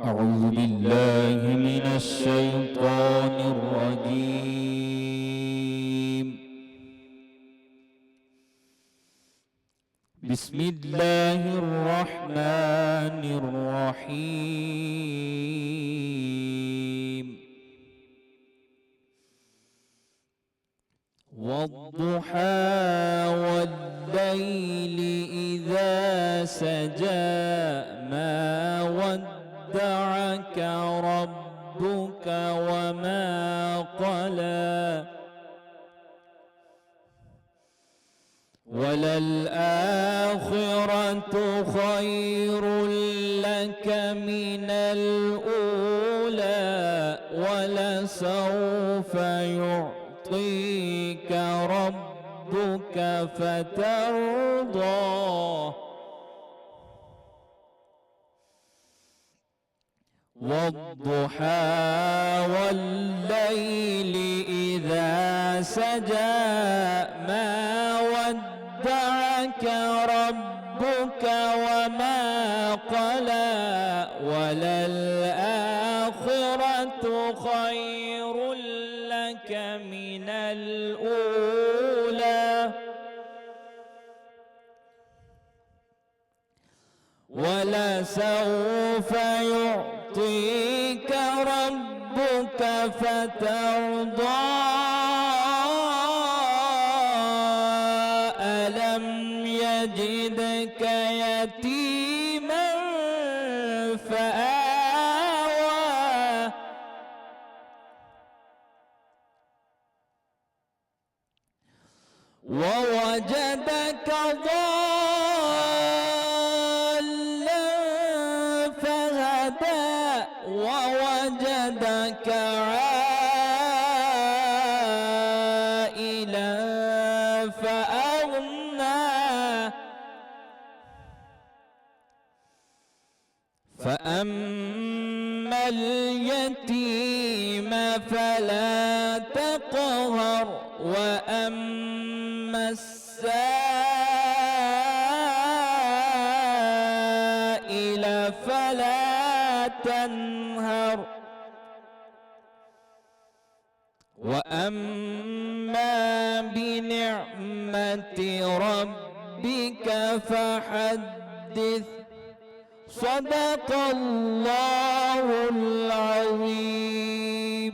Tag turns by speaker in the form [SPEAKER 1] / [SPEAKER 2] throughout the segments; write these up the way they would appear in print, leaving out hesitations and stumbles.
[SPEAKER 1] أعوذ بالله من الشيطان الرجيم. بسم الله الرحمن الرحيم. والضحى والليل إذا سجى ما ودعك ربك وما قلى وللآخرة خير لك من الأولى ولسوف يعطيك ربك فترضى والضحى والليل إذا سجى ما ودعك ربك وما قلى وللآخرة خير لك من الأولى ولسوف يعطيك ربك فترضى ألم يجدك يتيما فآوى ووجدك ضالا فهدى ووجدك عائلا فأغنى فأما اليتيم فلا تقهر وأما السائل فلا تنهر وأما بنعمة ربك فحدث صدق الله العظيم.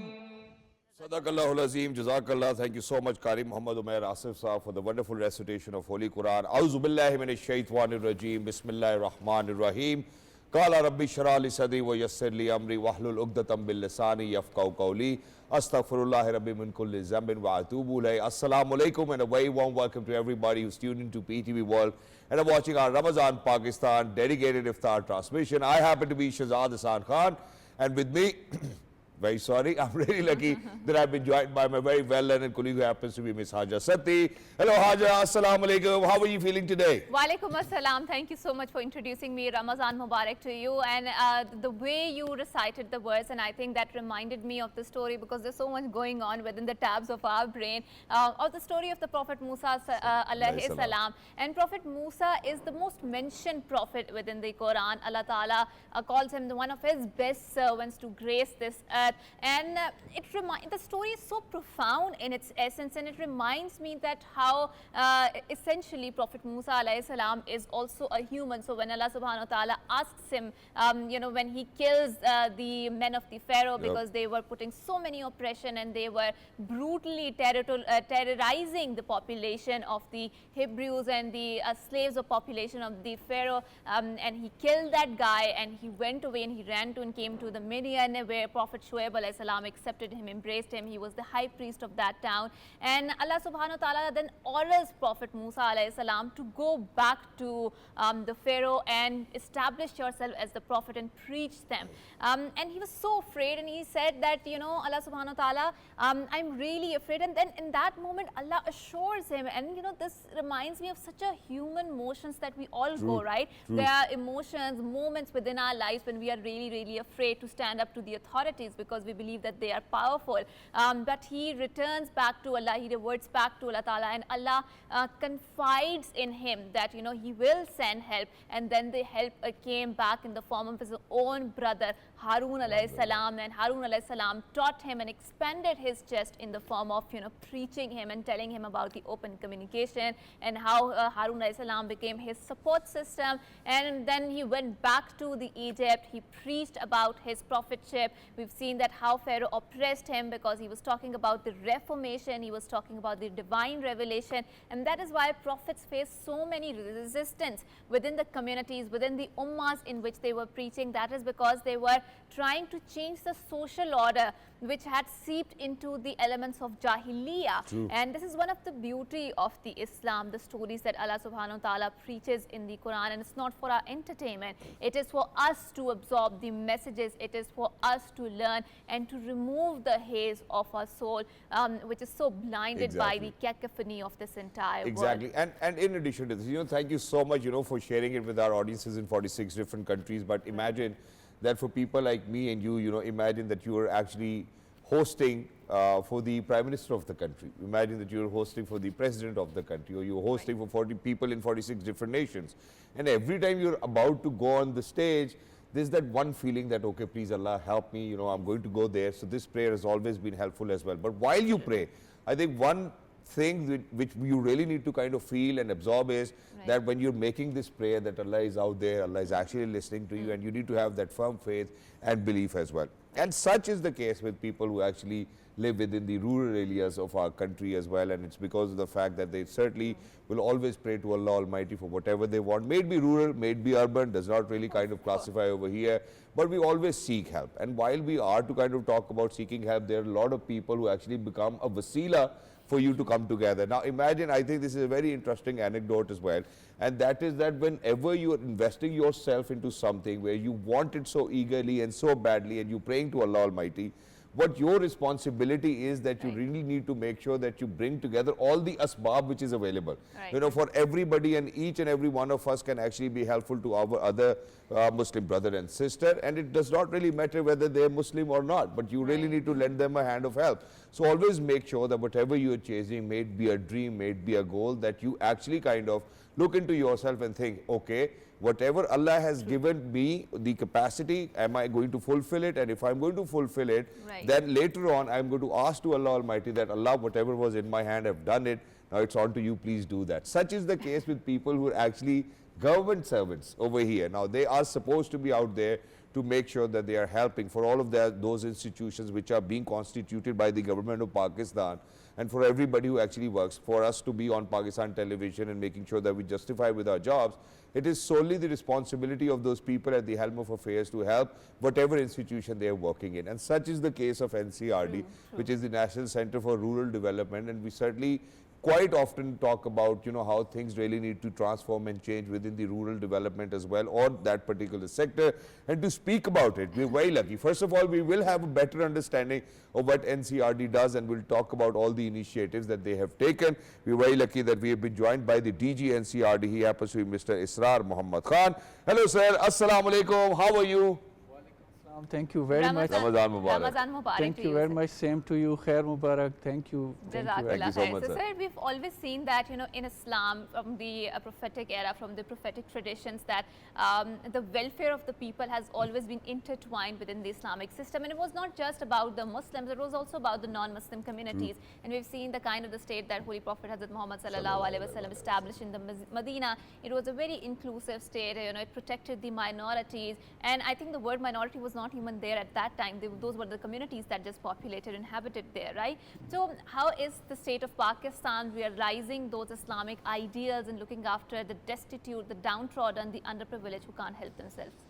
[SPEAKER 2] Sadaqallahul Azim, Jazakallah. Thank you so much, Qari Muhammad Umair Asif Sahab, for the wonderful recitation of Holy Quran. A'udhu billahi minash shaitanir rajeem. Bismillahir Rahmanir Rahim. Qala Rabbi shrah li sadri wa yassir li amri wahlul uqdatam bil lisani yafqahu qawli. Astaghfirullahi Rabbi min kulli zambin wa atubu ilayh. Assalamu alaikum and a very warm welcome to everybody who's tuned into PTV World and are watching our Ramzan Pakistan dedicated Iftar transmission. I happen to be Shahzad Khan, and with me very sorry, I'm really lucky that I've been joined by my very well-learned colleague who happens to be Miss Hajra Satti. Hello Hajra, Assalamu alaikum. How are you feeling today?
[SPEAKER 3] Walaikum assalam. Thank you so much for introducing me. Ramazan Mubarak to you. And the way you recited the words, and I think that reminded me of the story, because there's so much going on within the tabs of our brain, of the story of the Prophet Musa alayhi salam. And Prophet Musa is the most mentioned prophet within the Quran. Allah Ta'ala calls him one of his best servants to grace this earth. And the story is so profound in its essence, and it reminds me that how essentially Prophet Musa alayhi salam is also a human. So when Allah subhanahu wa ta'ala asks him, when he kills the men of the Pharaoh, because they were putting so many oppression and they were brutally terrorizing the population of the Hebrews and the slaves of population of the Pharaoh, and he killed that guy, and he went away and he ran to and came to the Midian, where Prophet Shuaib alayhi salam accepted him, embraced him. He was the high priest of that town, and Allah subhanahu wa ta'ala then orders Prophet Musa alayhi salam to go back to the Pharaoh and establish yourself as the prophet and preach them. And he was so afraid, and he said that, Allah subhanahu wa ta'ala, I'm really afraid. And then in that moment Allah assures him, and this reminds me of such a human motions that we all go, right? There are emotions, moments within our lives when we are really, really afraid to stand up to the authorities, because we believe that they are powerful. But he returns back to Allah, he reverts back to Allah Ta'ala, and Allah confides in him that, you know, he will send help. And then the help came back in the form of his own brother Harun alayhi salam, and Harun alayhi salam taught him and expanded his chest in the form of, you know, preaching him and telling him about the open communication, and how Harun alayhi salam became his support system. And then he went back to the Egypt, he preached about his prophetship. We've seen that how Pharaoh oppressed him because he was talking about the reformation, he was talking about the divine revelation, and that is why prophets faced so many resistance within the communities, within the ummahs in which they were preaching. That is because they were trying to change the social order which had seeped into the elements of Jahiliyyah.
[SPEAKER 2] True.
[SPEAKER 3] And this is one of the beauty of the Islam, the stories that Allah subhanahu wa ta'ala preaches in the Quran, and it's not for our entertainment. It is for us to absorb the messages, it is for us to learn and to remove the haze of our soul, which is so blinded by the cacophony of this entire world.
[SPEAKER 2] Exactly. And in addition to this, you know, thank you so much, you know, for sharing it with our audiences in 46 different countries. But imagine that for people like me and you, you know, imagine that you are actually hosting for the Prime Minister of the country. Imagine that you're hosting for the President of the country, or you're hosting for 40 people in 46 different nations. And every time you're about to go on the stage, there's that one feeling that, okay, please Allah help me, you know, I'm going to go there. So this prayer has always been helpful as well. But while you pray, I think one thing which you really need to kind of feel and absorb is that when you're making this prayer, that Allah is out there, Allah is actually listening to you, and you need to have that firm faith and belief as well. And such is the case with people who actually live within the rural areas of our country as well, and it's because of the fact that they certainly will always pray to Allah Almighty for whatever they want. May it be rural, may it be urban, does not really kind of classify over here, but we always seek help. And while we are to kind of talk about seeking help, there are a lot of people who actually become a wasila for you to come together. Now imagine, I think this is a very interesting anecdote as well, and that is that whenever you are investing yourself into something where you want it so eagerly and so badly, and you're praying to Allah Almighty, what your responsibility is that you really need to make sure that you bring together all the asbab which is available. You know, for everybody, and each and every one of us can actually be helpful to our other Muslim brother and sister, and it does not really matter whether they're Muslim or not, but you really need to lend them a hand of help. So always make sure that whatever you are chasing, may it be a dream, may it be a goal, that you actually kind of look into yourself and think, okay, whatever Allah has given me the capacity, am I going to fulfill it? And if I'm going to fulfill it, then later on I'm going to ask to Allah Almighty that, Allah, whatever was in my hand, I've done it, now it's on to you, please do that. Such is the case with people who are actually government servants over here. Now they are supposed to be out there to make sure that they are helping for all of those institutions which are being constituted by the government of Pakistan, and for everybody who actually works for us to be on Pakistan television and making sure that we justify with our jobs. It is solely the responsibility of those people at the helm of affairs to help whatever institution they are working in. And such is the case of NCRD, which is the National Center for Rural Development, and we certainly quite often talk about, you know, how things really need to transform and change within the rural development as well, or that particular sector. And to speak about it, we're very lucky. First of all, we will have a better understanding of what NCRD does, and we'll talk about all the initiatives that they have taken. We're very lucky that we have been joined by the DG NCRD. He happens to be Mr. Israr Muhammad Khan. Hello sir, Assalamu alaikum, how are you?
[SPEAKER 4] Thank you very much.
[SPEAKER 2] Ramadan Mubarak.
[SPEAKER 3] Ramadan Mubarak.
[SPEAKER 4] Thank you very much. Same to you. Khair Mubarak. Thank you.
[SPEAKER 2] Thank you so much,
[SPEAKER 3] So,
[SPEAKER 2] sir.
[SPEAKER 3] sir, we've always seen that, you know, in Islam, from the prophetic era, from the prophetic traditions, that the welfare of the people has always been intertwined within the Islamic system. And it was not just about the Muslims, it was also about the non-Muslim communities. And we've seen the kind of the state that Holy Prophet Hazrat Muhammad sallallahu alaihi wasallam established in the Medina. It was a very inclusive state, you know, it protected the minorities. And I think the word minority was not even there at that time. Those were the communities that just populated, inhabited there, right? So how is the state of Pakistan realizing those Islamic ideals and looking after the destitute, the downtrodden, the underprivileged who can't help themselves?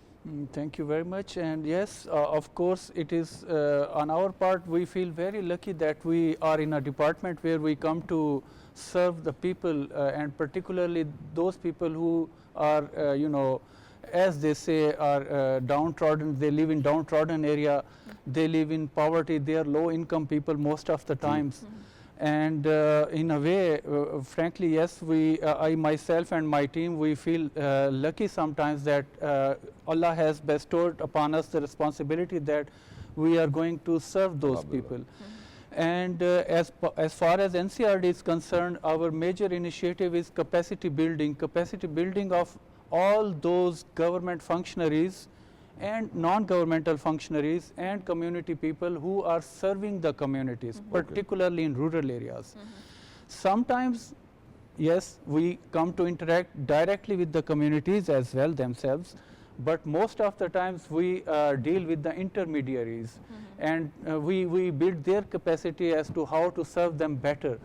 [SPEAKER 4] Thank you very much. And yes, of course, it is on our part, we feel very lucky that we are in a department where we come to serve the people, and particularly those people who are, you know, as they say, are downtrodden. They live in downtrodden area, they live in poverty, they are low income people most of the times. And in a way, frankly, yes, I myself and my team, we feel lucky sometimes that Allah has bestowed upon us the responsibility that we are going to serve those people. And as far as NCRD is concerned, our major initiative is capacity building of all those government functionaries and non-governmental functionaries and community people who are serving the communities, particularly in rural areas. Sometimes, yes, we come to interact directly with the communities as well themselves, but most of the times we deal with the intermediaries, and we build their capacity as to how to serve them better.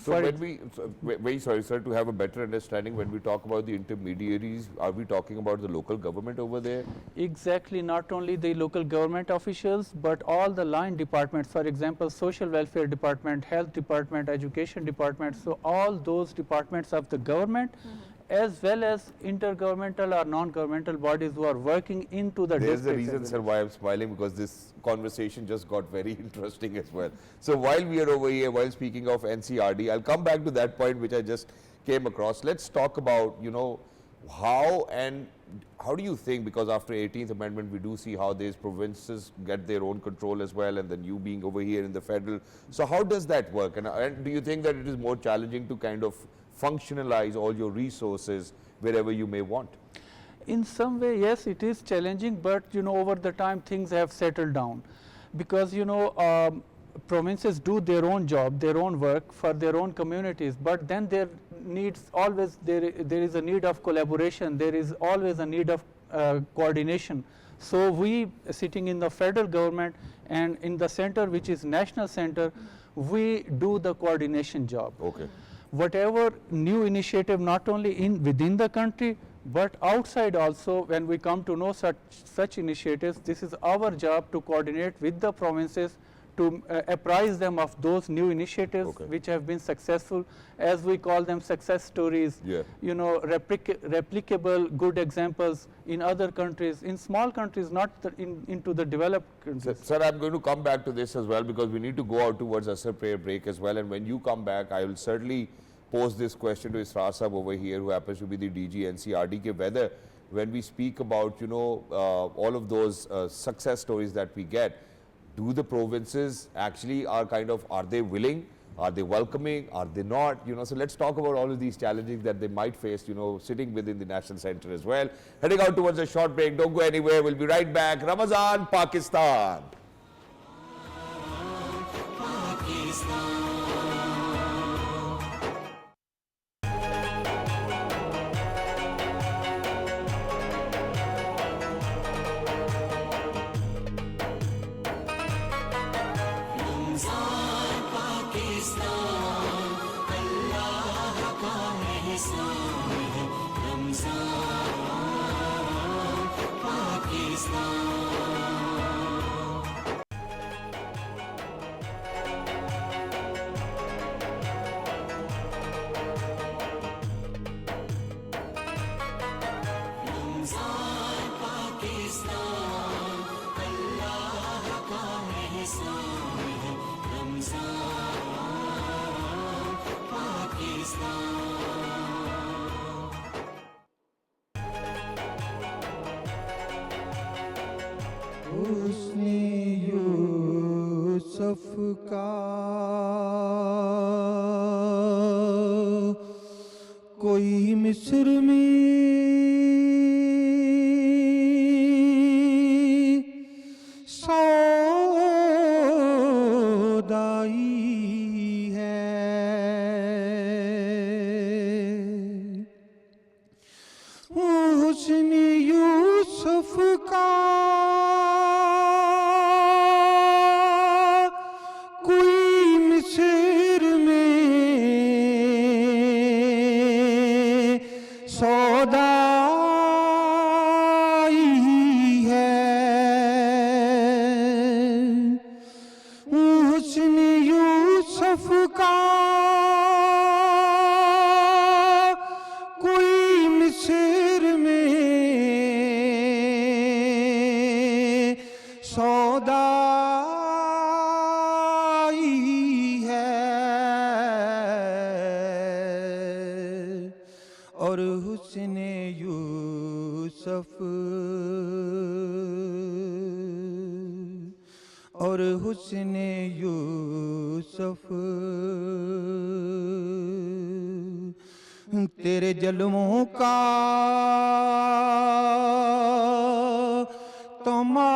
[SPEAKER 2] So when we, very sorry sir, to have a better understanding, when we talk about the intermediaries, are we talking about the local government over there?
[SPEAKER 4] Exactly, not only the local government officials, but all the line departments, for example, social welfare department, health department, education department, so all those departments of the government, as well as intergovernmental or non-governmental bodies who are working into the
[SPEAKER 2] There's the
[SPEAKER 4] districts.
[SPEAKER 2] reason, sir, why I'm smiling, because this conversation just got very interesting as well. So while we are over here, while speaking of NCRD, I'll come back to that point which I just came across. Let's talk about, you know, how do you think, because after 18th Amendment, we do see how these provinces get their own control as well, and then you being over here in the federal. So how does that work? And do you think that it is more challenging to kind of functionalize all your resources wherever you may want?
[SPEAKER 4] In some way, yes, it is challenging, but you know, over the time things have settled down, because you know, provinces do their own job, their own work for their own communities, but then there needs always, there is a need of collaboration, there is always a need of coordination. So we, sitting in the federal government and in the center, which is national center, we do the coordination job.
[SPEAKER 2] Okay.
[SPEAKER 4] Whatever new initiative, not only within the country, but outside also, when we come to know such initiatives, this is our job to coordinate with the provinces to apprise them of those new initiatives which have been successful, as we call them success stories, you know, replicable good examples in other countries, in small countries, not into the developed countries.
[SPEAKER 2] Sir, I'm going to come back to this as well, because we need to go out towards Asr prayer break as well, and when you come back, I will certainly pose this question to Israr Sahab over here, who happens to be the DG NCRD, whether when we speak about, you know, all of those success stories that we get, do the provinces actually are they willing, are they welcoming, are they not, you know? So let's talk about all of these challenges that they might face, you know, sitting within the national center as well. Heading out towards a short break, don't go anywhere, we'll be right back. Ramzan, Pakistan.
[SPEAKER 1] कोई मिस्र में सौदाई है हुस्न यूसुफ का और हुस्न यूसुफ तेरे जल्मों का तमाशाई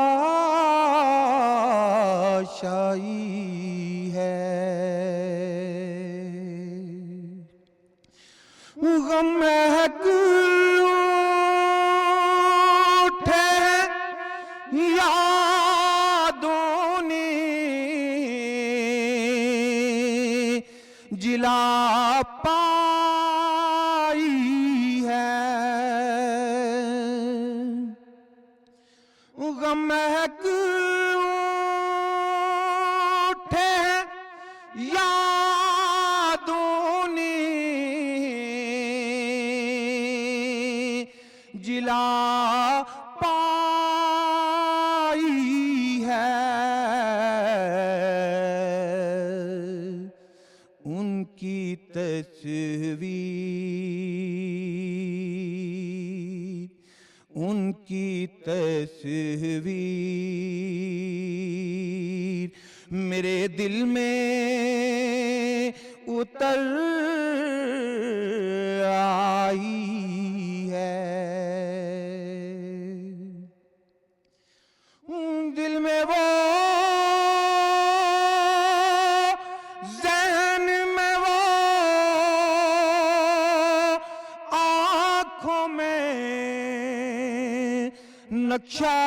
[SPEAKER 1] है। गम महक उठे यादों ने जिला पाई है। गम महक उठे यादों ने जिला पाई है। उनकी तस्वीर, उनकी तस्वीर मेरे दिल में उतर आई है। दिल में वो, ज़हन में वो, आँखों में नक्शा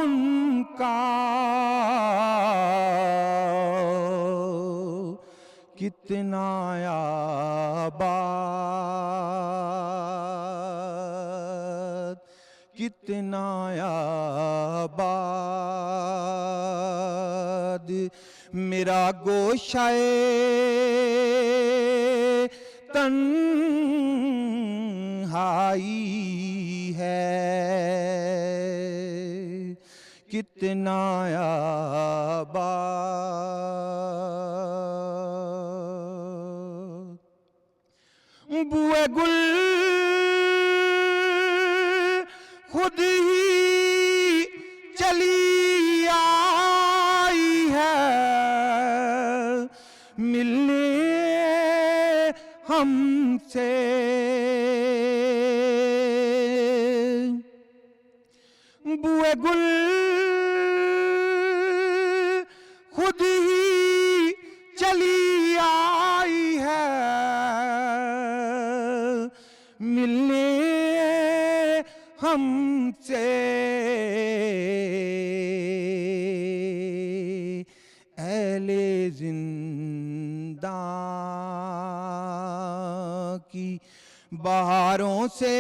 [SPEAKER 1] उनका कितना आबाद, कितना आबाद मेरा गोशाए तन्हाई है। कितना आबाद बुए गुल खुद ही चली आई है मिलने हमसे। बुए गुल खुद ही चली आई है मिलने हमसे। अहले जिंदा की बहारों से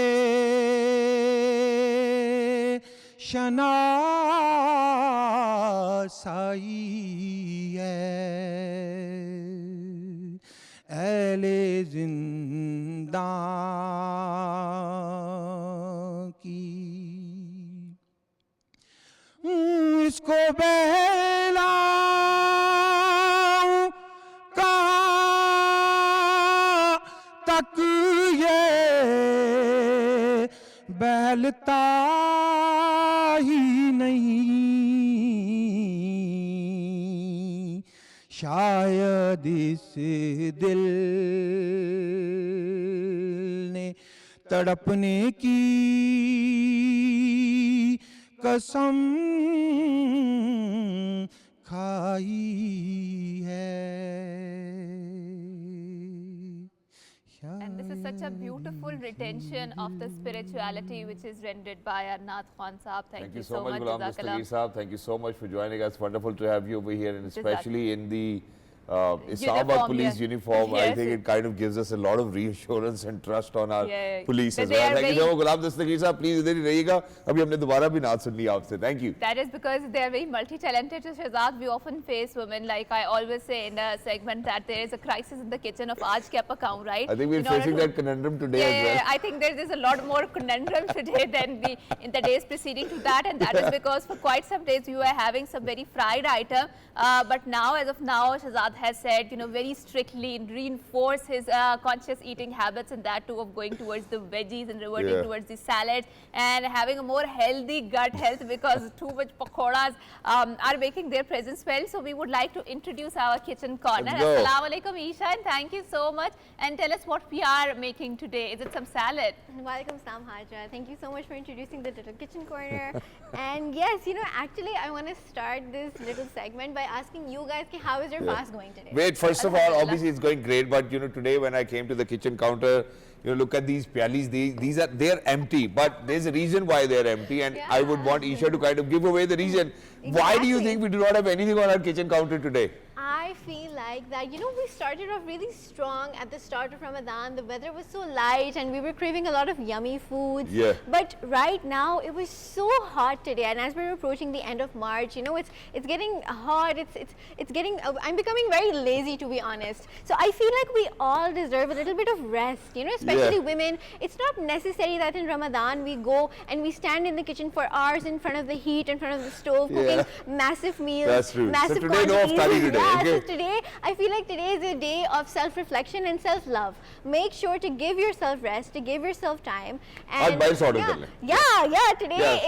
[SPEAKER 1] शनासाई है। अहले जिंदा की इसको बहलाऊं कहाँ तक ये बहलता ही नहीं। शायद इस दिल ने तड़पने की कसम खाई है।
[SPEAKER 3] And this is such a beautiful retention of the spirituality which is rendered by our Naat Khan Saab. Thank you so much,
[SPEAKER 2] Ghulam Dastgir Saab. Thank you so much for joining us. Wonderful to have you over here, and especially in the Islamabad police uniform.
[SPEAKER 3] Yes.
[SPEAKER 2] I think it kind of gives us a lot of reassurance and trust on our police as
[SPEAKER 3] They
[SPEAKER 2] well.
[SPEAKER 3] are
[SPEAKER 2] Thank you so much, Ghulam Dastgir Saab. Please इधर ही रहिएगा. अभी हमने दोबारा भी नात सुन ली आपसे. Thank you.
[SPEAKER 3] That is because they are very multi-talented. So Shahzad, we often face women, like I always say in the segment, that there is a crisis in the kitchen of aaj kya pakau, right?
[SPEAKER 2] I think we're facing that conundrum today as well.
[SPEAKER 3] I think there is a lot more conundrum today than in the days preceding to that, and that is because for quite some days you were having some very fried item, but now, as of now, Shahzad Shahzad has said, you know, very strictly reinforce his conscious eating habits, and that too of going towards the veggies and reverting towards the salads and having a more healthy gut health, because too much pakoras are making their presence felt. So we would like to introduce our kitchen corner. Assalamu alaikum Isha, and thank you so much. And tell us what we are making today. Is it some salad?
[SPEAKER 5] Walaikum salam, Hajra. Thank you so much for introducing the little kitchen corner. And yes, you know, actually I want to start this little segment by asking you guys, how is your fast going today?
[SPEAKER 2] Wait, first of all, obviously it's going great, but you know, today when I came to the kitchen counter, you know, look at these pyalis, they're empty, but there's a reason why they're empty, and I would want Isha to kind of give away the reason. Why do you think we do not have anything on our kitchen counter today?
[SPEAKER 5] I feel like that, you know, we started off really strong at the start of Ramadan. The weather was so light and we were craving a lot of yummy foods.
[SPEAKER 2] Yeah.
[SPEAKER 5] But right now it was so hot today, and as we're approaching the end of March, you know, it's getting hot. It's getting. I'm becoming very lazy, to be honest. So I feel like we all deserve a little bit of rest. You know, especially women. It's not necessary that in Ramadan we go and we stand in the kitchen for hours in front of the heat, in front of the stove, cooking massive meals.
[SPEAKER 2] That's true.
[SPEAKER 5] Massive
[SPEAKER 2] so today, no Qari today.
[SPEAKER 5] So today, I feel like today is a day of self-reflection and self-love. Make sure to give yourself rest, to give yourself time. And today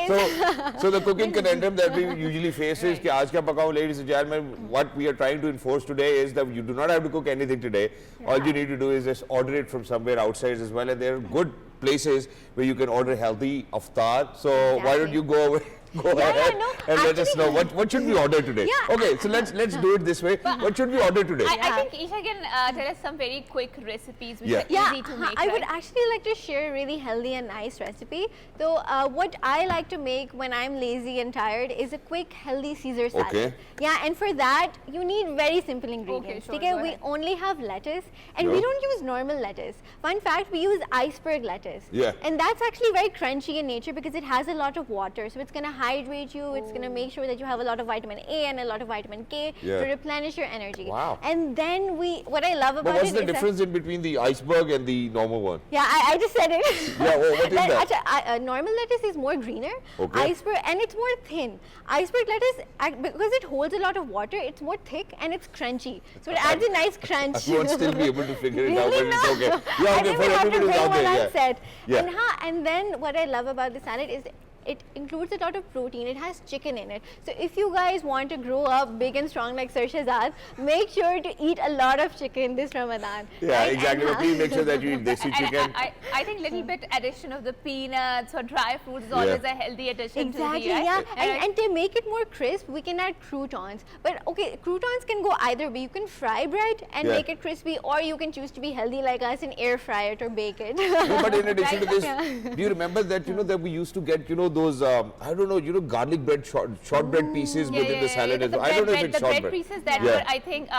[SPEAKER 5] is.
[SPEAKER 2] So the cooking conundrum that we usually face is कि आज क्या पकाऊं, ladies and gentlemen. What we are trying to enforce today is that you do not have to cook anything today. All you need to do is just order it from somewhere outside as well, and there are good places where you can order healthy iftar. So why don't you go away? Go ahead and let us know what should we order today. Okay, so let's do it this way. What should we order today?
[SPEAKER 3] I think Isha can tell us some very quick recipes which are easy to make.
[SPEAKER 5] I would actually like to share a really healthy and nice recipe. So what I like to make when I'm lazy and tired is a quick healthy Caesar salad.
[SPEAKER 2] Okay.
[SPEAKER 5] Yeah, and for that you need very simple ingredients.
[SPEAKER 3] Okay, sure,
[SPEAKER 5] we only have lettuce, and we don't use normal lettuce. Fun fact, we use iceberg lettuce.
[SPEAKER 2] Yeah.
[SPEAKER 5] And that's actually very crunchy in nature because it has a lot of water, so it's going to hydrate you. It's going to make sure that you have a lot of vitamin A and a lot of vitamin K to replenish your energy.
[SPEAKER 2] Wow.
[SPEAKER 5] And then what I love about
[SPEAKER 2] But what's
[SPEAKER 5] it
[SPEAKER 2] the
[SPEAKER 5] is
[SPEAKER 2] difference in between the iceberg and the normal one?
[SPEAKER 5] Yeah, I just said it.
[SPEAKER 2] Yeah, what is that?
[SPEAKER 5] Normal lettuce is more greener.
[SPEAKER 2] Okay.
[SPEAKER 5] Iceberg, and it's more thin. Iceberg lettuce, because it holds a lot of water, it's more thick and it's crunchy. So it adds a nice crunch.
[SPEAKER 2] I won't still be able to figure it out, but
[SPEAKER 5] Really
[SPEAKER 2] it's okay. Yeah,
[SPEAKER 5] I
[SPEAKER 2] okay,
[SPEAKER 5] think
[SPEAKER 2] for
[SPEAKER 5] we have to
[SPEAKER 2] everybody who's
[SPEAKER 5] bring
[SPEAKER 2] out
[SPEAKER 5] one
[SPEAKER 2] there.
[SPEAKER 5] on set.
[SPEAKER 2] Yeah.
[SPEAKER 5] And then what I love about the salad is it includes a lot of protein. It has chicken in it. So if you guys want to grow up big and strong like Sir Shahzad, make sure to eat a lot of chicken this Ramadan.
[SPEAKER 2] Yeah,
[SPEAKER 5] right?
[SPEAKER 2] exactly. But please make sure that you eat desi chicken.
[SPEAKER 3] I think little bit addition of the peanuts or dry fruits is always a healthy addition to the
[SPEAKER 5] Exactly, and to make it more crisp, we can add croutons. But okay, croutons can go either way. You can fry bread and make it crispy, or you can choose to be healthy like us and air fry it or bake it.
[SPEAKER 2] No, but in addition to this, do you remember that that we used to get those I don't know garlic bread shortbread pieces within the salad as well. I don't know if it's
[SPEAKER 3] the bread
[SPEAKER 2] shortbread
[SPEAKER 3] pieces that were, I think,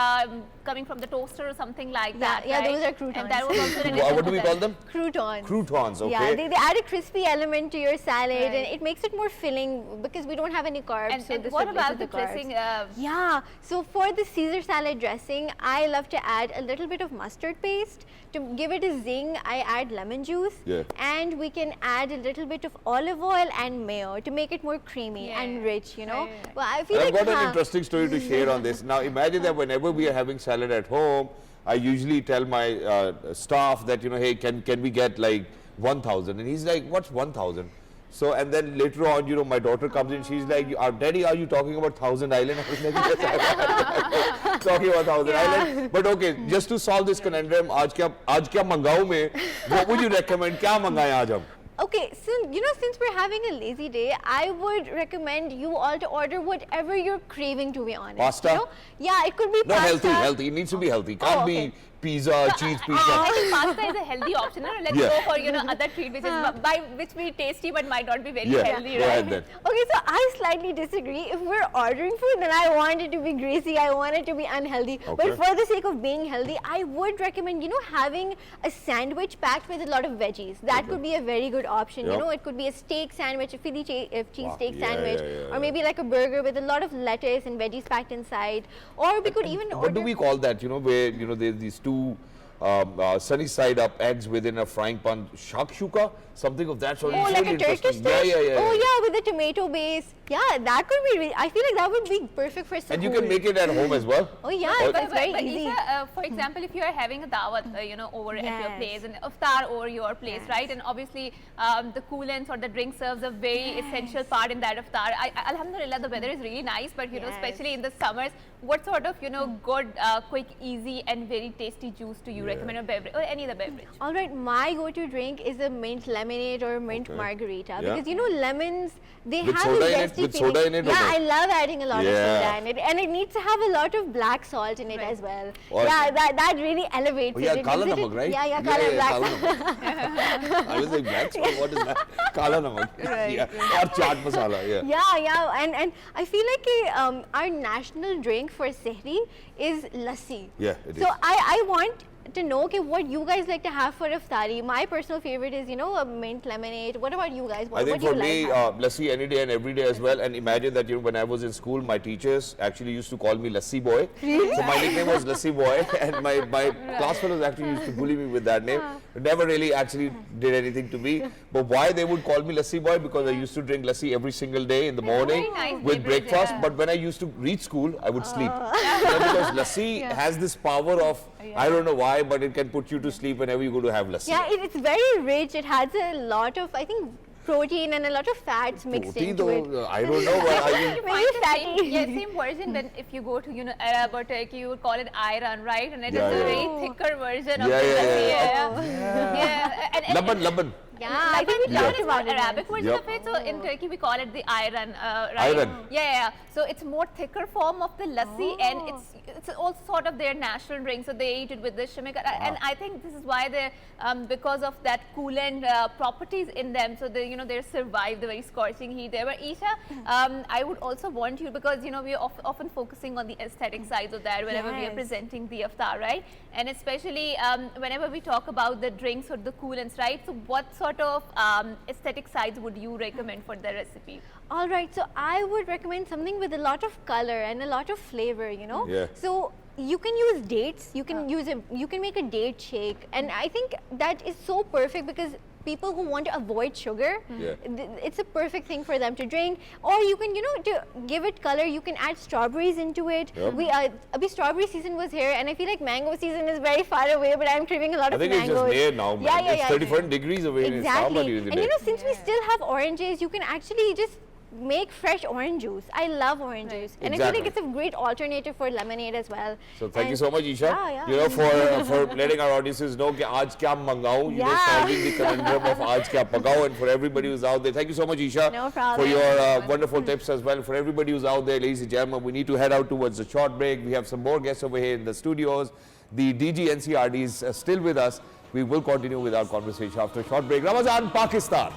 [SPEAKER 3] coming from the toaster or something like that.
[SPEAKER 5] Yeah,
[SPEAKER 3] right?
[SPEAKER 5] those are croutons.
[SPEAKER 3] And that was also an
[SPEAKER 2] what do we call them?
[SPEAKER 5] Croutons.
[SPEAKER 2] Croutons, okay.
[SPEAKER 5] Yeah, they add a crispy element to your salad, and it makes it more filling because we don't have any carbs.
[SPEAKER 3] And,
[SPEAKER 5] so
[SPEAKER 3] and
[SPEAKER 5] this
[SPEAKER 3] what
[SPEAKER 5] replaces
[SPEAKER 3] about the
[SPEAKER 5] carbs.
[SPEAKER 3] dressing?
[SPEAKER 5] Yeah, so for the Caesar salad dressing, I love to add a little bit of mustard paste. To give it a zing, I add lemon juice, and we can add a little bit of olive oil and mayo to make it more creamy and rich, Well, I feel
[SPEAKER 2] I've
[SPEAKER 5] like
[SPEAKER 2] got an interesting story to share on this. Now, imagine that whenever we are having salad at home, I usually tell my staff that, hey, can we get like 1,000? And he's like, what's 1,000? So, and then later on, my daughter comes in, she's like, Daddy, are you talking about 1,000 Island? I was like, yes, talking about 1,000 Island. But okay, just to solve this conundrum, आज क्या मंगाऊं मैं? What would you recommend? क्या मंगाएं आज हम?
[SPEAKER 5] Okay, so since we're having a lazy day, I would recommend you all to order whatever you're craving, to be honest.
[SPEAKER 2] Pasta?
[SPEAKER 5] Yeah, it could be
[SPEAKER 2] No,
[SPEAKER 5] pasta.
[SPEAKER 2] healthy. It needs to be healthy. Can't be pizza, cheese pizza.
[SPEAKER 3] I think pasta is a healthy option. Let's go for other treat which be tasty but might not be very healthy, right?
[SPEAKER 2] Then.
[SPEAKER 5] Okay, so I slightly disagree. If we're ordering food, then I want it to be greasy. I want it to be unhealthy.
[SPEAKER 2] Okay.
[SPEAKER 5] But for the sake of being healthy, I would recommend having a sandwich packed with a lot of veggies. That could be a very good option. It could be a steak sandwich, a Philly cheese steak sandwich, or maybe like a burger with a lot of lettuce and veggies packed inside. Or we could even order.
[SPEAKER 2] What do we call that? Where there's these two sunny side up eggs within a frying pan, shakshuka, something of that sort.
[SPEAKER 5] Oh,
[SPEAKER 2] It's
[SPEAKER 5] like
[SPEAKER 2] really
[SPEAKER 5] a Turkish
[SPEAKER 2] interesting.
[SPEAKER 5] dish?
[SPEAKER 2] Yeah.
[SPEAKER 5] Oh, yeah, with the tomato base. Yeah, that could be, I feel like that would be perfect for Sahur.
[SPEAKER 2] And you can make it at home as well.
[SPEAKER 5] Oh, yeah, that's very easy.
[SPEAKER 3] Isha, for example, if you are having a dawat, over at your place, and iftar over your place, right? And obviously, the coolants or the drink serves a very essential part in that iftar. Alhamdulillah, the weather is really nice, but especially in the summers, what sort of good, quick, easy, and very tasty juice do you recommend, or beverage, or any other beverage?
[SPEAKER 5] All right, my go-to drink is a mint lemonade or mint margarita, because lemons, they
[SPEAKER 2] With
[SPEAKER 5] have
[SPEAKER 2] soda
[SPEAKER 5] this
[SPEAKER 2] in it?
[SPEAKER 5] zesty
[SPEAKER 2] With
[SPEAKER 5] feeling.
[SPEAKER 2] soda in it or
[SPEAKER 5] Yeah,
[SPEAKER 2] no?
[SPEAKER 5] I love adding a lot of soda
[SPEAKER 2] Yeah.
[SPEAKER 5] in it, and it needs to have a lot of black salt in it as well.
[SPEAKER 2] Or-
[SPEAKER 5] Yeah, that really elevates
[SPEAKER 2] Oh, yeah,
[SPEAKER 5] it.
[SPEAKER 2] kala
[SPEAKER 5] Gives it
[SPEAKER 2] namak, right?
[SPEAKER 5] Yeah, kala black
[SPEAKER 2] kala
[SPEAKER 5] salt.
[SPEAKER 2] namak. I was like, black salt, what is that? Kala namak. Yeah. Or chaat masala, yeah.
[SPEAKER 5] Yeah, and I feel like our national drink for Sehri is lassi.
[SPEAKER 2] Yeah, it
[SPEAKER 5] So
[SPEAKER 2] is.
[SPEAKER 5] I want to know what you guys like to have for iftari. My personal favorite is a mint lemonade. What about you guys?
[SPEAKER 2] I think
[SPEAKER 5] what do
[SPEAKER 2] for
[SPEAKER 5] you
[SPEAKER 2] me,
[SPEAKER 5] like?
[SPEAKER 2] lassi any day and every day as well. And imagine that when I was in school, my teachers actually used to call me Lassi Boy.
[SPEAKER 5] Really?
[SPEAKER 2] So my nickname was Lassi Boy, and my class fellows actually used to bully me with that name. Never really actually did anything to me. But why they would call me Lassi Boy? Because I used to drink lassi every single day in the morning
[SPEAKER 3] very nice
[SPEAKER 2] with
[SPEAKER 3] beverage,
[SPEAKER 2] breakfast.
[SPEAKER 3] yeah.
[SPEAKER 2] But when I used to reach school, I would sleep. Because lassi has this power of, I don't know why, but it can put you to sleep whenever you go to have lassi.
[SPEAKER 5] Yeah, it's very rich. It has a lot of, I think, protein and a lot of fats mixed
[SPEAKER 2] Roti
[SPEAKER 5] into it.
[SPEAKER 2] though, I don't know. But I mean,
[SPEAKER 5] Very fatty.
[SPEAKER 3] Same version. When if you go to Arab or Turkey, you would call it ayran, right? And it is
[SPEAKER 2] Yeah,
[SPEAKER 3] a
[SPEAKER 2] yeah.
[SPEAKER 3] very thicker version of
[SPEAKER 2] Yeah,
[SPEAKER 3] the
[SPEAKER 2] yeah,
[SPEAKER 3] lassi. Yeah. And
[SPEAKER 2] Laban.
[SPEAKER 5] Yeah, I think we
[SPEAKER 3] Laban
[SPEAKER 5] talked
[SPEAKER 3] is
[SPEAKER 5] about
[SPEAKER 3] not
[SPEAKER 5] it.
[SPEAKER 3] Arabic version
[SPEAKER 2] Yep.
[SPEAKER 3] of it. So in Turkey we call it the ayran, right?
[SPEAKER 2] Ayran.
[SPEAKER 3] Yeah. So it's more thicker form of the lassi, and it's also sort of their national drink. So they eat it with the shimik, and I think this is why they, because of that coolant properties in them, so they survive the very scorching heat there. But Isha, I would also want you, because we are often focusing on the aesthetic sides of that whenever we are
[SPEAKER 5] Yes.
[SPEAKER 3] presenting the iftar, right? And especially whenever we talk about the drinks or the coolants, right? So what sort of aesthetic sides would you recommend for the recipe?
[SPEAKER 5] All right, so I would recommend something with a lot of color and a lot of flavor,
[SPEAKER 2] Yeah.
[SPEAKER 5] So you can use dates, you can you can make a date shake, and I think that is so perfect because people who want to avoid sugar,
[SPEAKER 2] Yeah.
[SPEAKER 5] it's a perfect thing for them to drink. Or you can, to give it color, you can add strawberries into it.
[SPEAKER 2] Yep.
[SPEAKER 5] Abhi strawberry season was here, and I feel like mango season is very far away, but I'm craving a lot
[SPEAKER 2] I
[SPEAKER 5] of
[SPEAKER 2] think it's
[SPEAKER 5] mangoes.
[SPEAKER 2] just near now, man.
[SPEAKER 5] Yeah,
[SPEAKER 2] It's 34 degrees away in Islamabad
[SPEAKER 5] exactly.
[SPEAKER 2] even
[SPEAKER 5] And
[SPEAKER 2] today.
[SPEAKER 5] since we still have oranges, you can actually just make fresh orange juice. I love orange juice, and I feel like
[SPEAKER 2] Exactly.
[SPEAKER 5] it's a great alternative for lemonade as well.
[SPEAKER 2] So thank you
[SPEAKER 5] And-
[SPEAKER 2] so much, Isha.
[SPEAKER 5] Yeah.
[SPEAKER 2] For letting our audiences know कि आज क्या मंगाऊं, solving the conundrum of आज क्या पकाऊं, and for everybody who's out there, thank you so much, Isha,
[SPEAKER 5] No problem.
[SPEAKER 2] for your wonderful tips as well. For everybody who's out there, ladies and gentlemen, we need to head out towards the short break. We have some more guests over here in the studios. The DG NCRD is still with us. We will continue with our conversation after a short break. Ramzan, Pakistan.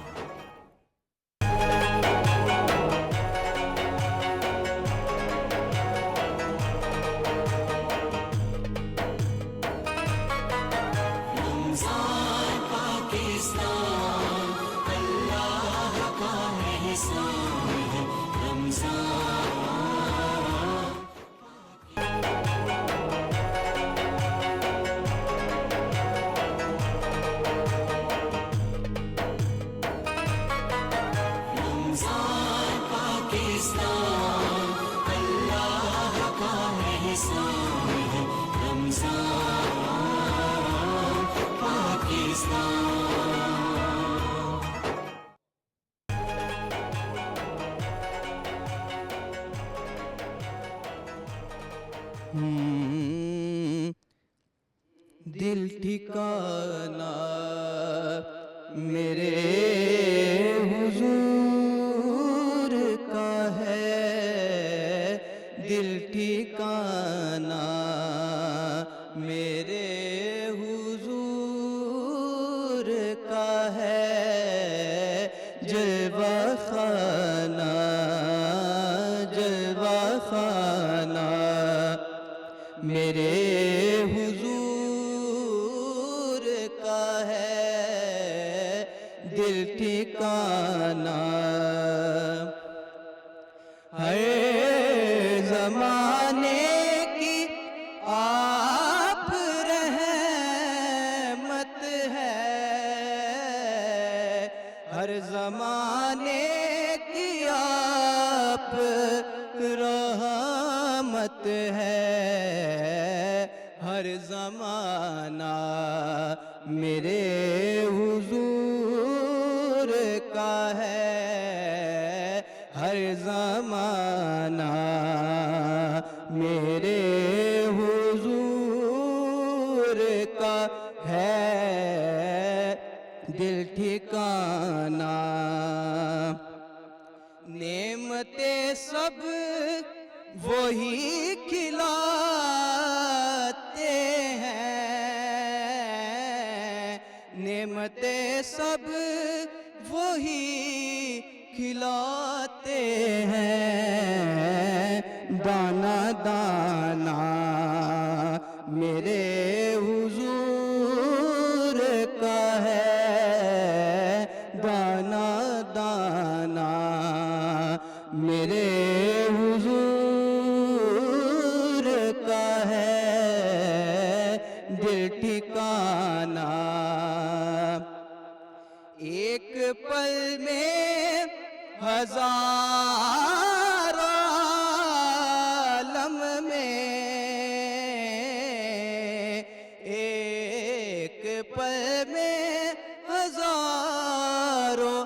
[SPEAKER 1] दिल ठिकाना मेरे हुजूर का है, दिल ठिकाना मेरे हुजूर का है, जलवा खाना मेरे हुजूर का है, दिल ठिकाना हर ज़माने की आप रहनुमा ज़माने की आप रहमत है, हर ज़माना मेरे हुजूर का है, हर ज़माना मेरे हुजूर का है, दिल ठिकाना। नेमते सब वही खिलाते हैं, नेमते सब वही खिलाते हैं, दाना दाना मेरे हुजूर का है, दाना दाना मेरे हुजूर का है, दिल ठिकाना। एक पल में हजार आलम में, एक पल में हजारों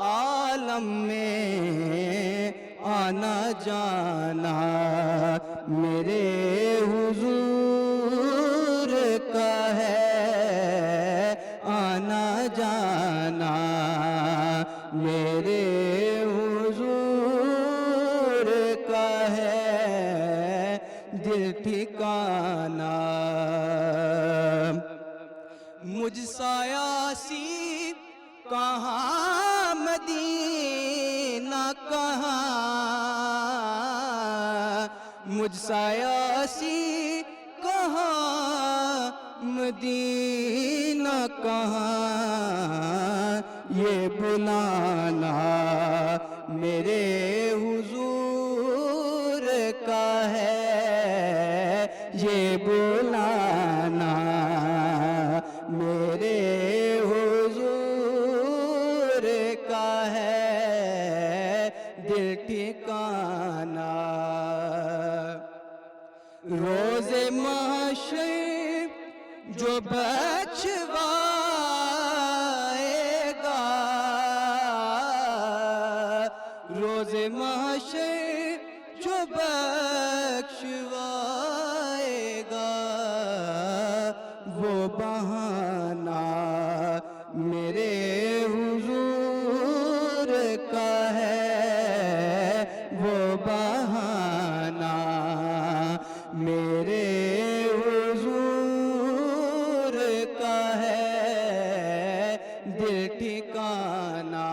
[SPEAKER 1] आलम में आना जाना मेरे हुजूर का है, आना जाना मेरे हुजूर का है, दिल ठिकाना। मुझ सायासी कहाँ मदीना कहाँ, मुझ सायासी कहाँ मदीना कहाँ, ये बुलाना मेरे हुजूर का है, ये बुलाना मेरे हुजूर का है, दिल ठिकाना। रोज़े महशर जो बख्शवाएगा, रोज़े महशर जो बख्शवाएगा, वो बहाना मेरे हुजूर का है, वो बहाना मेरे हुजूर का है, दिल ठिकाना।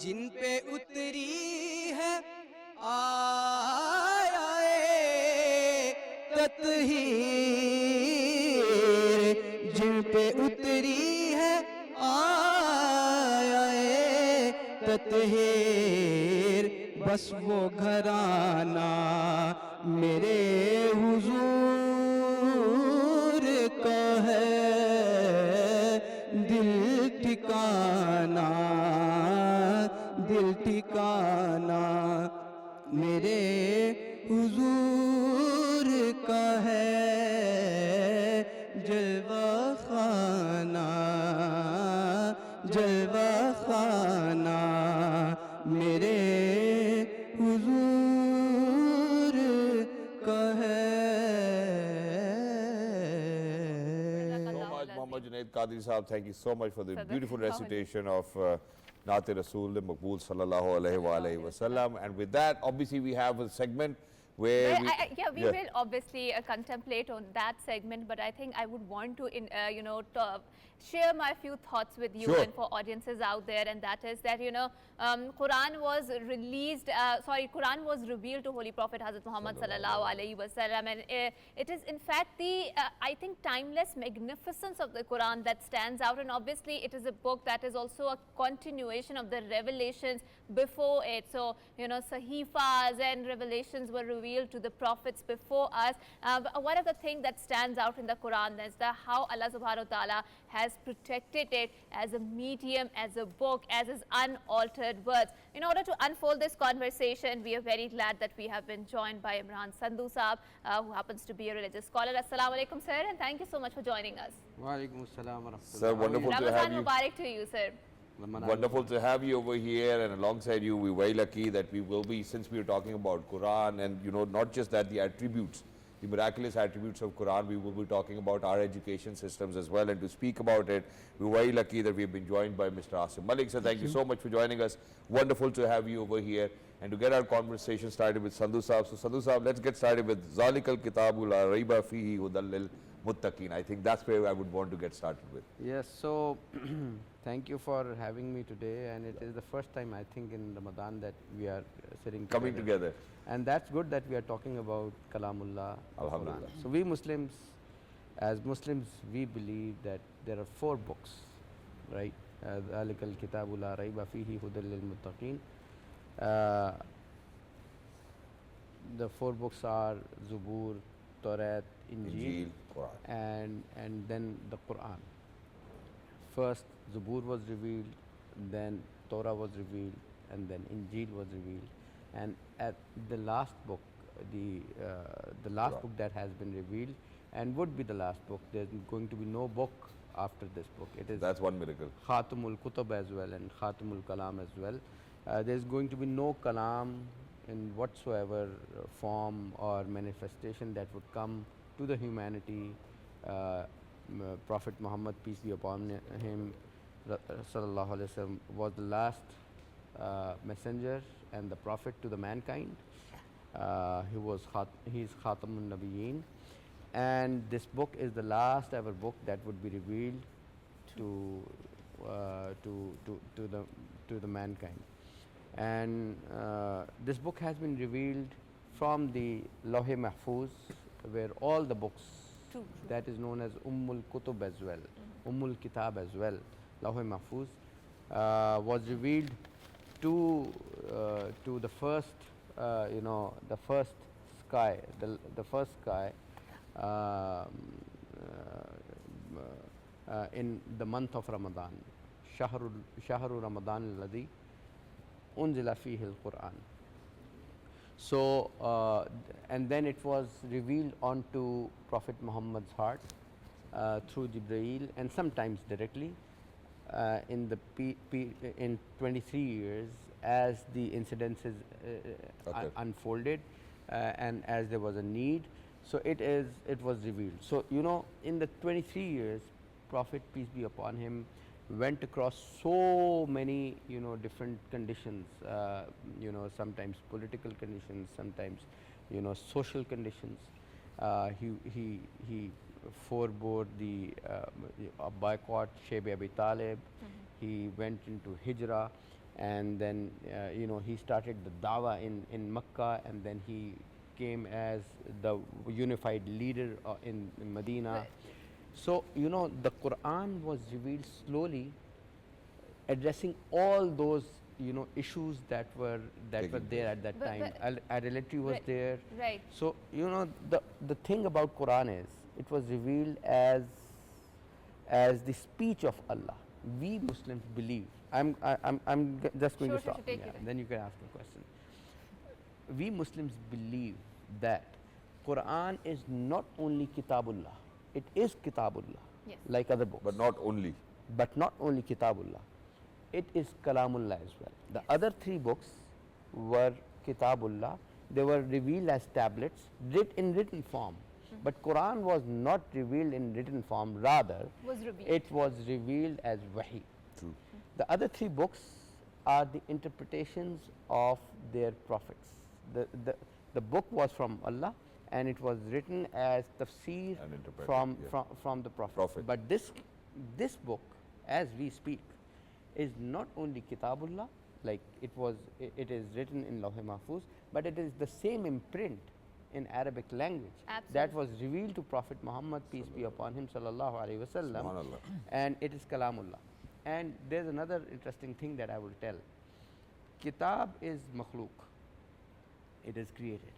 [SPEAKER 1] जिन पे उतरी है आए तत्हीर, जिन पे उतरी है आए तत्हीर, बस वो घराना मेरे हुजूर का है, दिल ठिकाना, दिल ठिकाना मेरे हुजूर का है, जलवा खाना, जलवा खाना मेरे हुजूर का है।
[SPEAKER 2] Mohammed Junaid Qadri Sahab, thank you so much for the beautiful recitation of Naat Rasool Maqbool Sallallahu Alaihi Wasallam. And with that, obviously, we have a segment where
[SPEAKER 3] we will obviously contemplate on that segment, but I think I would want to, share my few thoughts with you and for audiences out there, and that is that, Quran was released, Quran was revealed to Holy Prophet Hazrat Muhammad Sallallahu Alaihi Wasallam, and it is in fact the, I think, timeless magnificence of the Quran that stands out, and obviously it is a book that is also a continuation of the revelations before it. So, Sahifas and revelations were revealed revealed to the prophets before us. But one of the things that stands out in the Quran is how Allah subhanahu wa ta'ala has protected it as a medium, as a book, as His unaltered words. In order to unfold this conversation, we are very glad that we have been joined by Imran Sandhu Saab, who happens to be a religious scholar. Assalamu alaikum, sir, and thank you so much for joining us.
[SPEAKER 6] Walaikum assalam wa rahmatullah.
[SPEAKER 2] Sir, wonderful to have
[SPEAKER 3] Ramazan
[SPEAKER 2] you.
[SPEAKER 3] Mubarak to you, sir.
[SPEAKER 2] Wonderful to have you over here, and alongside you, we're very lucky that we will be, since we are talking about Quran, and you know, not just that, the attributes, the miraculous attributes of Quran, we will be talking about our education systems as well. And to speak about it, we're very lucky that we've been joined by Mr. Asif Malik. So thank you so much for joining us. Wonderful to have you over here. And to get our conversation started with Sandhu Saab. So Sandhu Saab, let's get started with Zalikal Kitabul La Raiba Fihi Hudal Lil Muttaqin. I think that's where I would want to get started with.
[SPEAKER 6] Yes, so thank you for having me today, and it is the first time I think in Ramadan that we are sitting
[SPEAKER 2] Coming together.
[SPEAKER 6] And that's good that we are talking about Kalamullah.
[SPEAKER 2] Alhamdulillah.
[SPEAKER 6] So we Muslims, as Muslims, we believe that there are 4 books, right? Zalikal Kitabul La Raiba Fihi Hudal Lil Muttaqin. The 4 books are Zubur, Tawrat, Injil,
[SPEAKER 2] Quran.
[SPEAKER 6] and then the Quran. First Zubur was revealed, then Torah was revealed, and then Injil was revealed, and at the last book, the last book that has been revealed and would be the last book, there's going to be no book after this book. It is
[SPEAKER 2] That's one miracle.
[SPEAKER 6] Khatamul Kutub as well and Khatamul Kalam as well. There's going to be no Kalam in whatsoever form or manifestation that would come to the humanity. Prophet Muhammad, peace be upon him, sallallahu alaihi wasallam, was the last messenger and the prophet to the mankind. He's Khatamun Nabiyyin, and this book is the last ever book that would be revealed to the mankind. And this book has been revealed from the Lawh-e Mahfuz, where all the books, that is known as Ummul Kutub as well, Ummul Kitab as well, Lawh-e Mahfuz, was revealed to the first, the first sky, the first sky in the month of Ramadan, Shahru Ramadan alladhi unzila fihi al-Quran. So, and then it was revealed onto Prophet Muhammad's heart through Jibreel, and sometimes directly in 23 years as the incidences unfolded and as there was a need. So it was revealed. So in the 23 years, Prophet, peace be upon him, went across so many different conditions, sometimes political conditions, sometimes social conditions. He forebore the boycott Shayb Abi Talib. He went into Hijra, and then he started the dawah in Makkah, and then he came as the unified leader in Medina.
[SPEAKER 3] Right.
[SPEAKER 6] So the Quran was revealed slowly, addressing all those issues that were there at that time. Idolatry was there.
[SPEAKER 3] Right.
[SPEAKER 6] So the thing about Quran is it was revealed as the speech of Allah. We Muslims believe. I'm just going to stop.
[SPEAKER 3] Take it.
[SPEAKER 6] Then you can ask a question. We Muslims believe that Quran is not only Kitabullah. It is Kitabullah,
[SPEAKER 3] Yes.
[SPEAKER 6] like other books.
[SPEAKER 2] But not only.
[SPEAKER 6] But not only Kitabullah. It is Kalamullah as well. The other 3 books were Kitabullah. They were revealed as tablets, in written form. But Quran was not revealed in written form. Rather, it was revealed as Wahi.
[SPEAKER 2] True.
[SPEAKER 6] The other 3 books are the interpretations of their prophets. The book was from Allah, and it was written as tafsir from the prophet. But this book, as we speak, is not only Kitabullah, like it is written in Lawh-e Mahfuz, but it is the same imprint in Arabic language.
[SPEAKER 3] Absolutely.
[SPEAKER 6] That was revealed to Prophet Muhammad, peace be upon him, sallallahu alaihi wasallam, and it is Kalamullah. And there's another interesting thing that I will tell. Kitab is makhluk. It is created.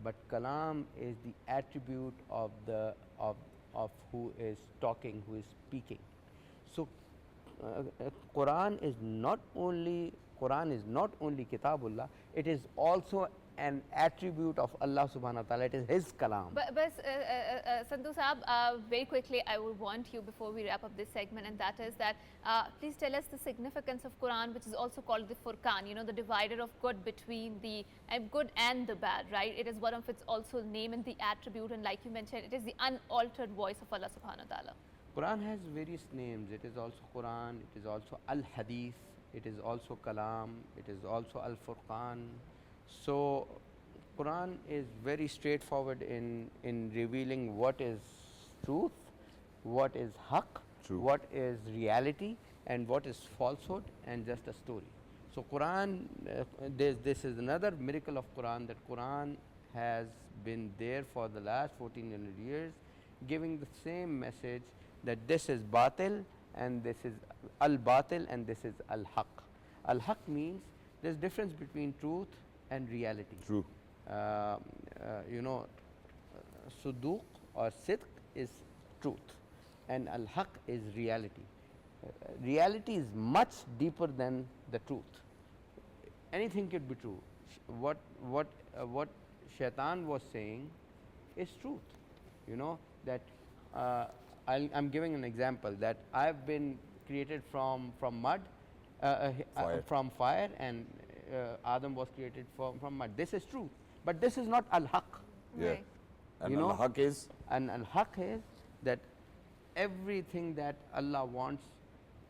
[SPEAKER 6] but kalam is the attribute of the of who is talking, who is speaking. So Quran is not only Kitabullah, it is also an attribute of Allah subhanahu wa ta'ala, it is His kalam.
[SPEAKER 3] But Sandhu Saab, very quickly, I would want you before we wrap up this segment, and that is that please tell us the significance of Quran, which is also called the Furqan, you know, the divider of good between the good and the bad, right? It is one of its also name and the attribute, and like you mentioned, it is the unaltered voice of Allah subhanahu wa ta'ala.
[SPEAKER 6] Quran has various names. It is also Quran, it is also Al-Hadith, it is also Kalam, it is also Al-Furqan. So Quran is very straightforward in revealing what is truth, what is haqq, what is reality, and what is falsehood and just a story. So Quran, this is another miracle of Quran, that Quran has been there for the last 1400 years, giving the same message that this is batil and this is al-batil and this is al-haq. Al-haq means there's difference between truth and reality.
[SPEAKER 2] True.
[SPEAKER 6] You know, suduq or sidq is truth and al-haq is reality. Reality is much deeper than the truth. Anything could be true. What Shaitan was saying is truth. You know that I'm giving an example that I've been created from mud, from fire, and Adam was created from mud. This is true, but this is not al-haq.
[SPEAKER 2] Yeah.
[SPEAKER 3] Right.
[SPEAKER 2] And
[SPEAKER 6] You know,
[SPEAKER 2] al-haq is?
[SPEAKER 6] And al-haq is that everything that Allah wants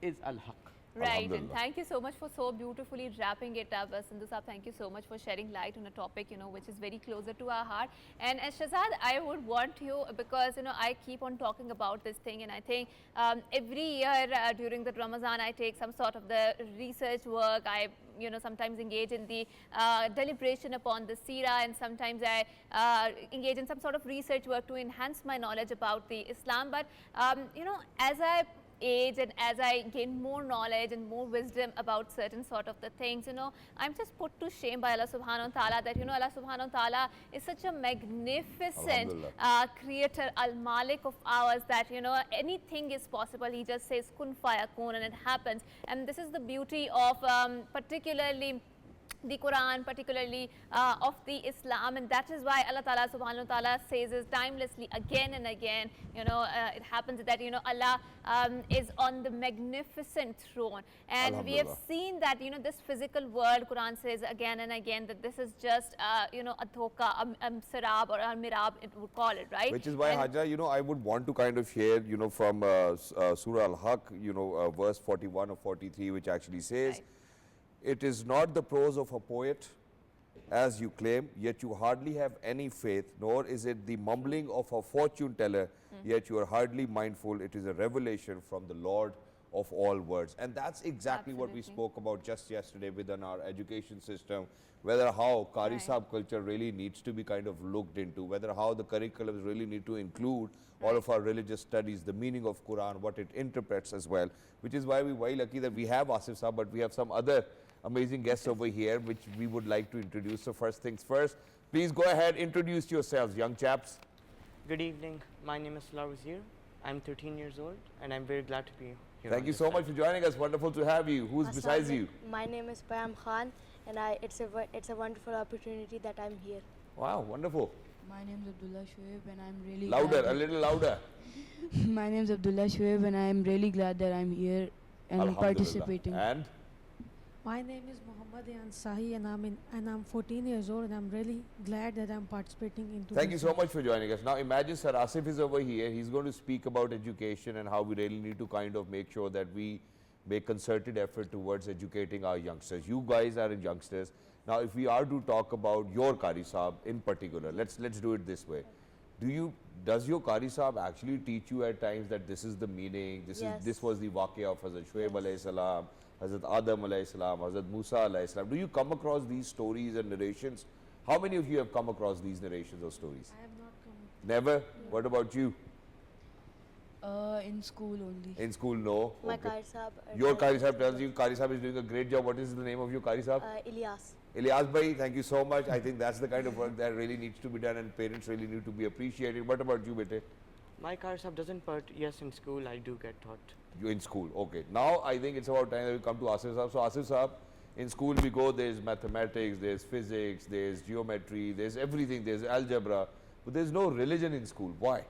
[SPEAKER 6] is al-haq.
[SPEAKER 3] Right, and
[SPEAKER 2] Alhamdulillah.
[SPEAKER 3] thank you so much for so beautifully wrapping it up. Sandhu Saab, thank you so much for shedding light on a topic, you know, which is very closer to our heart. And as Shahzad, I would want you, because, you know, I keep on talking about this thing, and I think every year during the Ramazan, I take some sort of the research work. I, you know, sometimes engage in the deliberation upon the seerah, and sometimes I engage in some sort of research work to enhance my knowledge about the Islam. But, you know, as I age and as I gain more knowledge and more wisdom about certain sort of the things, you know, I'm just put to shame by Allah subhanahu wa ta'ala that, you know, Allah subhanahu wa ta'ala is such a magnificent creator, al-Malik of ours, that, you know, anything is possible. He just says kun fayakun and it happens. And this is the beauty of particularly the Quran, particularly of the Islam, and that is why Allah Ta'ala subhanahu wa ta'ala says this timelessly again and again. You know, it happens that, you know, Allah is on the magnificent throne, and we have seen that, you know, this physical world, Quran says again and again that this is just you know, a thoka, a sarab or a mirab, it would call it, right?
[SPEAKER 2] Which is why, Hajra, you know, I would want to kind of share, you know, from Surah Al-Haq, you know, verse 41 or 43, which actually says,
[SPEAKER 3] Right.
[SPEAKER 2] It is not the prose of a poet, as you claim, yet you hardly have any faith, nor is it the mumbling of a fortune teller, yet you are hardly mindful. It is a revelation from the Lord of all words. And that's exactly what we
[SPEAKER 3] Absolutely.
[SPEAKER 2] spoke about just yesterday within our education system, whether how Qari
[SPEAKER 3] Right.
[SPEAKER 2] Sahib culture really needs to be kind of looked into, whether how the curriculums really need to include all of our religious studies, the meaning of Quran, what it interprets as well, which is why we're very lucky that we have Asif Sahib, but we have some other amazing guests over here, which we would like to introduce. So first things first, please go ahead, introduce yourselves, young chaps.
[SPEAKER 7] Good evening. My name is Wazir. I'm 13 years old, and I'm very glad to be here.
[SPEAKER 2] Thank you so much for joining us. Wonderful to have you. Who's besides you?
[SPEAKER 8] My name is Payam Khan, and it's a wonderful opportunity that I'm here.
[SPEAKER 2] Wow, wonderful.
[SPEAKER 9] My name is Abdullah Shoaib, and I'm really
[SPEAKER 2] Louder,
[SPEAKER 9] glad
[SPEAKER 2] a little louder.
[SPEAKER 9] My name is Abdullah Shoaib, and I'm really glad that I'm here and
[SPEAKER 2] Alhamdulillah.
[SPEAKER 9] participating.
[SPEAKER 2] And
[SPEAKER 10] My name is Mohammed Sahi, and I'm 14 years old, and I'm really glad that I'm participating into.
[SPEAKER 2] thank you
[SPEAKER 10] this
[SPEAKER 2] so much for joining us. Now imagine Sir Asif is over here. He's going to speak about education and how we really need to kind of make sure that we make concerted effort towards educating our youngsters. You guys are youngsters. Now if we are to talk about your Qari Sahib in particular, let's do it this way. Does your Qari Sahib actually teach you at times that this is the meaning, this was the waqia of Hazrat Shoaib alayhi salam, Hazrat Adam alayhi salam, Hazrat Musa alayhi salam? Do you come across these stories and narrations? How many of you have come across these narrations or stories?
[SPEAKER 10] I have not come.
[SPEAKER 2] Never? What about you?
[SPEAKER 9] In school only.
[SPEAKER 2] In school, no.
[SPEAKER 8] My
[SPEAKER 2] Okay.
[SPEAKER 8] Qari Sahab.
[SPEAKER 2] Your Qari Sahib tells you Qari Sahib is doing a great job. What is the name of your Qari Sahib?
[SPEAKER 8] Ilyas.
[SPEAKER 2] Ilyas bhai, thank you so much. I think that's the kind of work that really needs to be done and parents really need to be appreciated. What about you, bete?
[SPEAKER 7] My Qari Sahab doesn't, but yes, in school I do get taught.
[SPEAKER 2] You in school, okay. Now I think it's about time that we come to Asif Sahib. So Asif Sahib, in school we go, there's mathematics, there's physics, there's geometry, there's everything, there's algebra, but there's no religion in school. Why?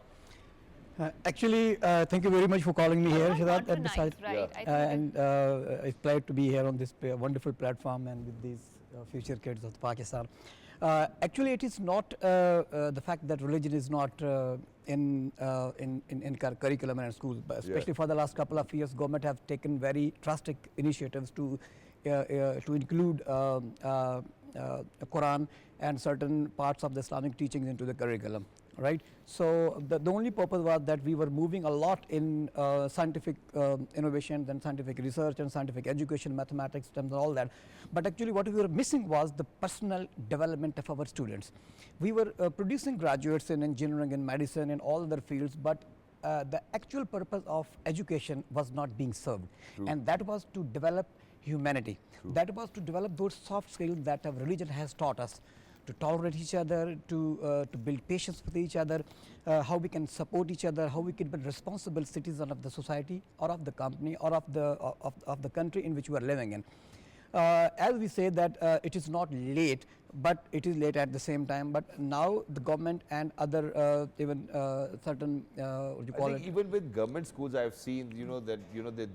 [SPEAKER 11] Actually, thank you very much for calling me here, Shahzad.
[SPEAKER 3] Patronize, right? I think
[SPEAKER 11] It's glad to be here on this wonderful platform and with these future kids of Pakistan. Actually, it is not the fact that religion is not in curriculum and schools, but especially for the last couple of years, government have taken very drastic initiatives to include Quran and certain parts of the Islamic teachings into the curriculum. Right. So the only purpose was that we were moving a lot in scientific innovation, then scientific research and scientific education, mathematics, and all that. But actually, what we were missing was the personal development of our students. We were producing graduates in engineering and medicine and all other fields, but the actual purpose of education was not being served.
[SPEAKER 2] True.
[SPEAKER 11] And that was to develop humanity.
[SPEAKER 2] True.
[SPEAKER 11] That was to develop those soft skills that our religion has taught us. To tolerate each other, to build patience with each other, how we can support each other, how we can be responsible citizen of the society or of the company or of the country in which we are living in. As we say that it is not late, but it is late at the same time. But now the government and other even certain what do you call it?
[SPEAKER 2] Even with government schools, I've seen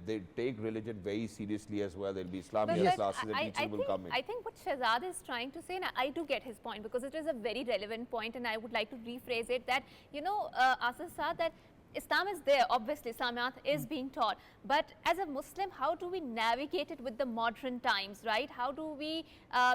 [SPEAKER 2] they take religion very seriously as well. There'll be Islamic classes and teachers will come in.
[SPEAKER 3] I think what Shahzad is trying to say, and I do get his point because it is a very relevant point, and I would like to rephrase it that Asif Saad, that Islam is there, obviously Islamiyat is being taught, but as a Muslim, how do we navigate it with the modern times, right? How do we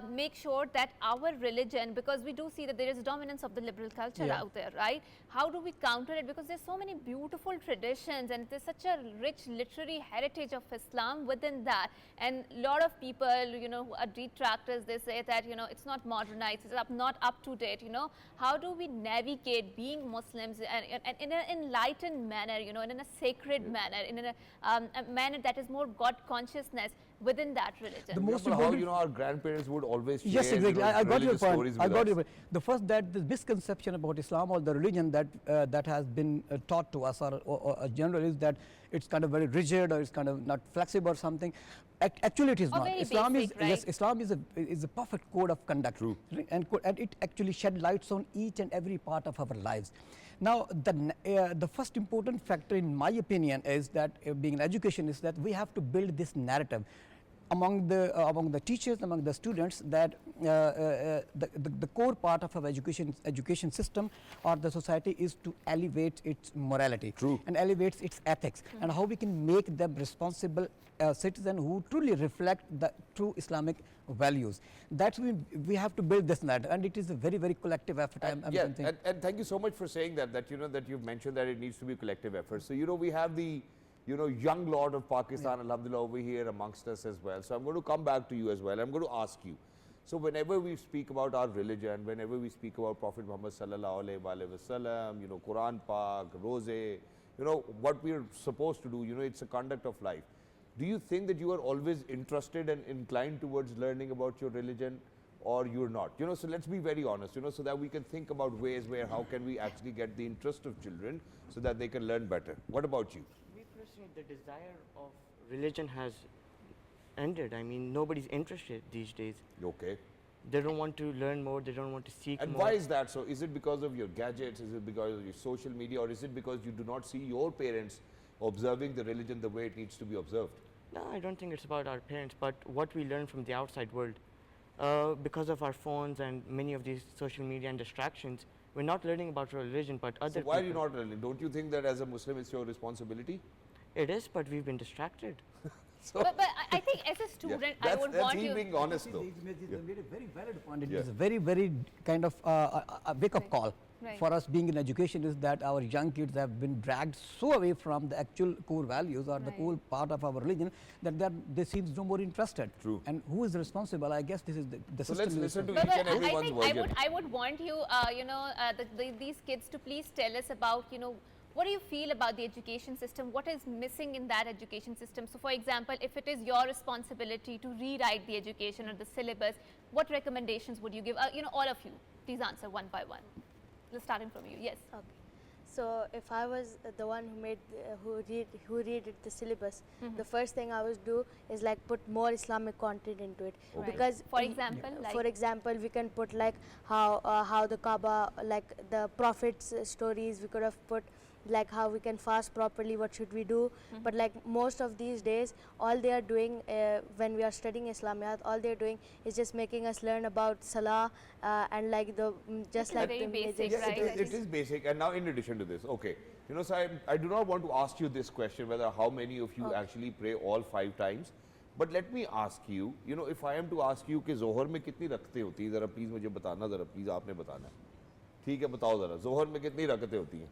[SPEAKER 3] make sure that our religion, because we do see that there is a dominance of the liberal culture out there, right? How do we counter it? Because there's so many beautiful traditions and there's such a rich literary heritage of Islam within that. And a lot of people, who are detractors, they say that, it's not modernized, it's not up to date, How do we navigate being Muslims and in an enlightened manner, in a sacred manner, in a manner that is more God consciousness within that religion?
[SPEAKER 11] The most
[SPEAKER 2] Remember
[SPEAKER 11] important,
[SPEAKER 2] how our grandparents would always share
[SPEAKER 11] yes, exactly. I got your
[SPEAKER 2] religious
[SPEAKER 11] point.
[SPEAKER 2] stories
[SPEAKER 11] I
[SPEAKER 2] with
[SPEAKER 11] got
[SPEAKER 2] us.
[SPEAKER 11] your point. The first, that the misconception about Islam or the religion that has been taught to us or generally is that it's kind of very rigid or it's kind of not flexible or something. Actually, it is not. Islam
[SPEAKER 3] basic,
[SPEAKER 11] is
[SPEAKER 3] right?
[SPEAKER 11] yes. Islam is a perfect code of conduct.
[SPEAKER 2] True.
[SPEAKER 11] And it actually shed lights on each and every part of our lives. Now, the first important factor, in my opinion, is that being an educationist, that we have to build this narrative among the teachers, among the students, that the core part of our education system or the society is to elevate its morality.
[SPEAKER 2] True.
[SPEAKER 11] And elevates its ethics, and how we can make them responsible citizens who truly reflect the true Islamic values. That's when we have to build this narrative, and it is a very, very collective effort.
[SPEAKER 2] And thank you so much for saying that that you've mentioned that it needs to be a collective effort. So we have the young lord of Pakistan, alhamdulillah, over here amongst us as well. So I'm going to come back to you as well. I'm going to ask you. So whenever we speak about our religion, whenever we speak about Prophet Muhammad sallallahu alaihi wasallam, Quran Pak, Rose, what we're supposed to do, it's a conduct of life. Do you think that you are always interested and inclined towards learning about your religion, or you're not? So let's be very honest, so that we can think about ways where how can we actually get the interest of children so that they can learn better. What about you?
[SPEAKER 7] Me personally, the desire of religion has ended. I mean, nobody's interested these days.
[SPEAKER 2] Okay.
[SPEAKER 7] They don't want to learn more, they don't want to seek
[SPEAKER 2] And
[SPEAKER 7] more.
[SPEAKER 2] why is that so? Is it because of your gadgets? Is it because of your social media? Or is it because you do not see your parents observing the religion the way it needs to be observed?
[SPEAKER 7] No, I don't think it's about our parents, but what we learn from the outside world. Because of our phones and many of these social media and distractions, we're not learning about religion, but other
[SPEAKER 2] So why are you
[SPEAKER 7] people.
[SPEAKER 2] not learning? Don't you think that as a Muslim it's your responsibility?
[SPEAKER 7] It is, but we've been distracted.
[SPEAKER 2] So
[SPEAKER 3] But I think as a student, I would
[SPEAKER 2] that's
[SPEAKER 3] want
[SPEAKER 2] he
[SPEAKER 3] you.
[SPEAKER 2] being honest though.
[SPEAKER 11] They made a very valid point. It
[SPEAKER 2] Yeah.
[SPEAKER 11] is a very, very kind of a wake-up call
[SPEAKER 3] Right.
[SPEAKER 11] for us being in education, is that our young kids have been dragged so away from the actual core values or the
[SPEAKER 3] Right.
[SPEAKER 11] core part of our religion that they seem no more interested.
[SPEAKER 2] True.
[SPEAKER 11] And who is responsible? I guess this is the
[SPEAKER 2] So
[SPEAKER 11] system.
[SPEAKER 2] let's
[SPEAKER 11] is
[SPEAKER 2] listen to
[SPEAKER 11] responsible.
[SPEAKER 2] each and
[SPEAKER 3] I
[SPEAKER 2] everyone's
[SPEAKER 3] think
[SPEAKER 2] version.
[SPEAKER 3] I would want you, these kids to please tell us about, what do you feel about the education system? What is missing in that education system? So for example, if it is your responsibility to rewrite the education or the syllabus, what recommendations would you give? All of you, please answer one by one. Let's start from you. Yes.
[SPEAKER 8] Okay. So if I was the one who made who redid the syllabus, the first thing I would do is like put more Islamic content into it.
[SPEAKER 3] Right.
[SPEAKER 8] Because
[SPEAKER 3] For example,
[SPEAKER 8] for example, we can put like how the Kaaba, like the Prophet's stories. We could have put like how we can fast properly, what should we do. But like most of these days, all they are doing when we are studying Islamiyat, all they are doing is just making us learn about Salah and like the just like
[SPEAKER 3] very
[SPEAKER 8] the
[SPEAKER 3] basic,
[SPEAKER 8] basics.
[SPEAKER 3] right?
[SPEAKER 2] It is basic. And now in addition to this, okay, so I do not want to ask you this question whether how many of you actually pray all 5 times. But let me ask you, if I am to ask you कि जोहर में कितनी रकतें होती हैं, ज़रा please मुझे बताना, ज़रा please आपने बताना है, ठीक है, बताओ ज़रा, जोहर में कितनी रकतें होती हैं?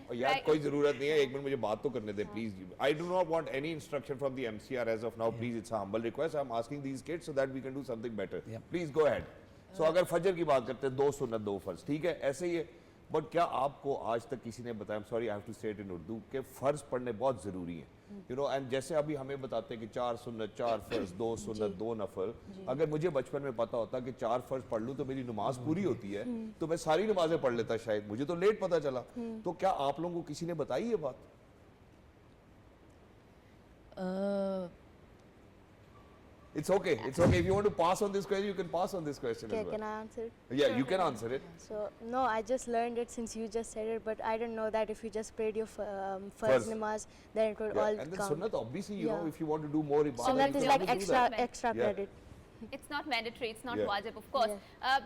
[SPEAKER 2] और यार कोई ज़रूरत नहीं है, 1 मिनट मुझे बात तो करने दे please. I do not want any instruction from the MCR as of now. Please, it's a humble request. I'm asking these kids so that we can do something better. Please go ahead. So अगर फजर की बात करते हैं, 2 सुन्नत 2 फर्ज, ठीक है, ऐसे ही है. बट क्या आपको आज तक किसी ने बताया, सॉरी आई हैव टू से इट इन उर्दू, कि फ़र्ज पढ़ने बहुत ज़रूरी हैं, एंड जैसे अभी हमें बताते हैं कि 4 सुन्नत 4 फ़र्ज 2 सुन्नत 2 नफल. अगर मुझे बचपन में पता होता कि 4 फ़र्ज पढ़ लूँ तो मेरी नमाज पूरी होती है, तो मैं सारी नमाजें पढ़ लेता शायद. मुझे तो लेट पता चला. तो क्या आप लोगों को किसी ने बताई ये बात? It's okay. It's okay. If you want to pass on this question, you can pass on this question as well.
[SPEAKER 8] Can I answer it?
[SPEAKER 2] Yeah, you can answer it.
[SPEAKER 8] So no, I just learned it since you just said it, but I didn't know that if you just prayed your first namaz, then it would all
[SPEAKER 2] And then
[SPEAKER 8] count.
[SPEAKER 2] sunnat, obviously, you know, if you want to do more ibadah,
[SPEAKER 8] Sunnat
[SPEAKER 2] you
[SPEAKER 8] is
[SPEAKER 2] can
[SPEAKER 8] like
[SPEAKER 2] always do that.
[SPEAKER 8] extra credit.
[SPEAKER 3] It's not mandatory, it's not wajib, of course.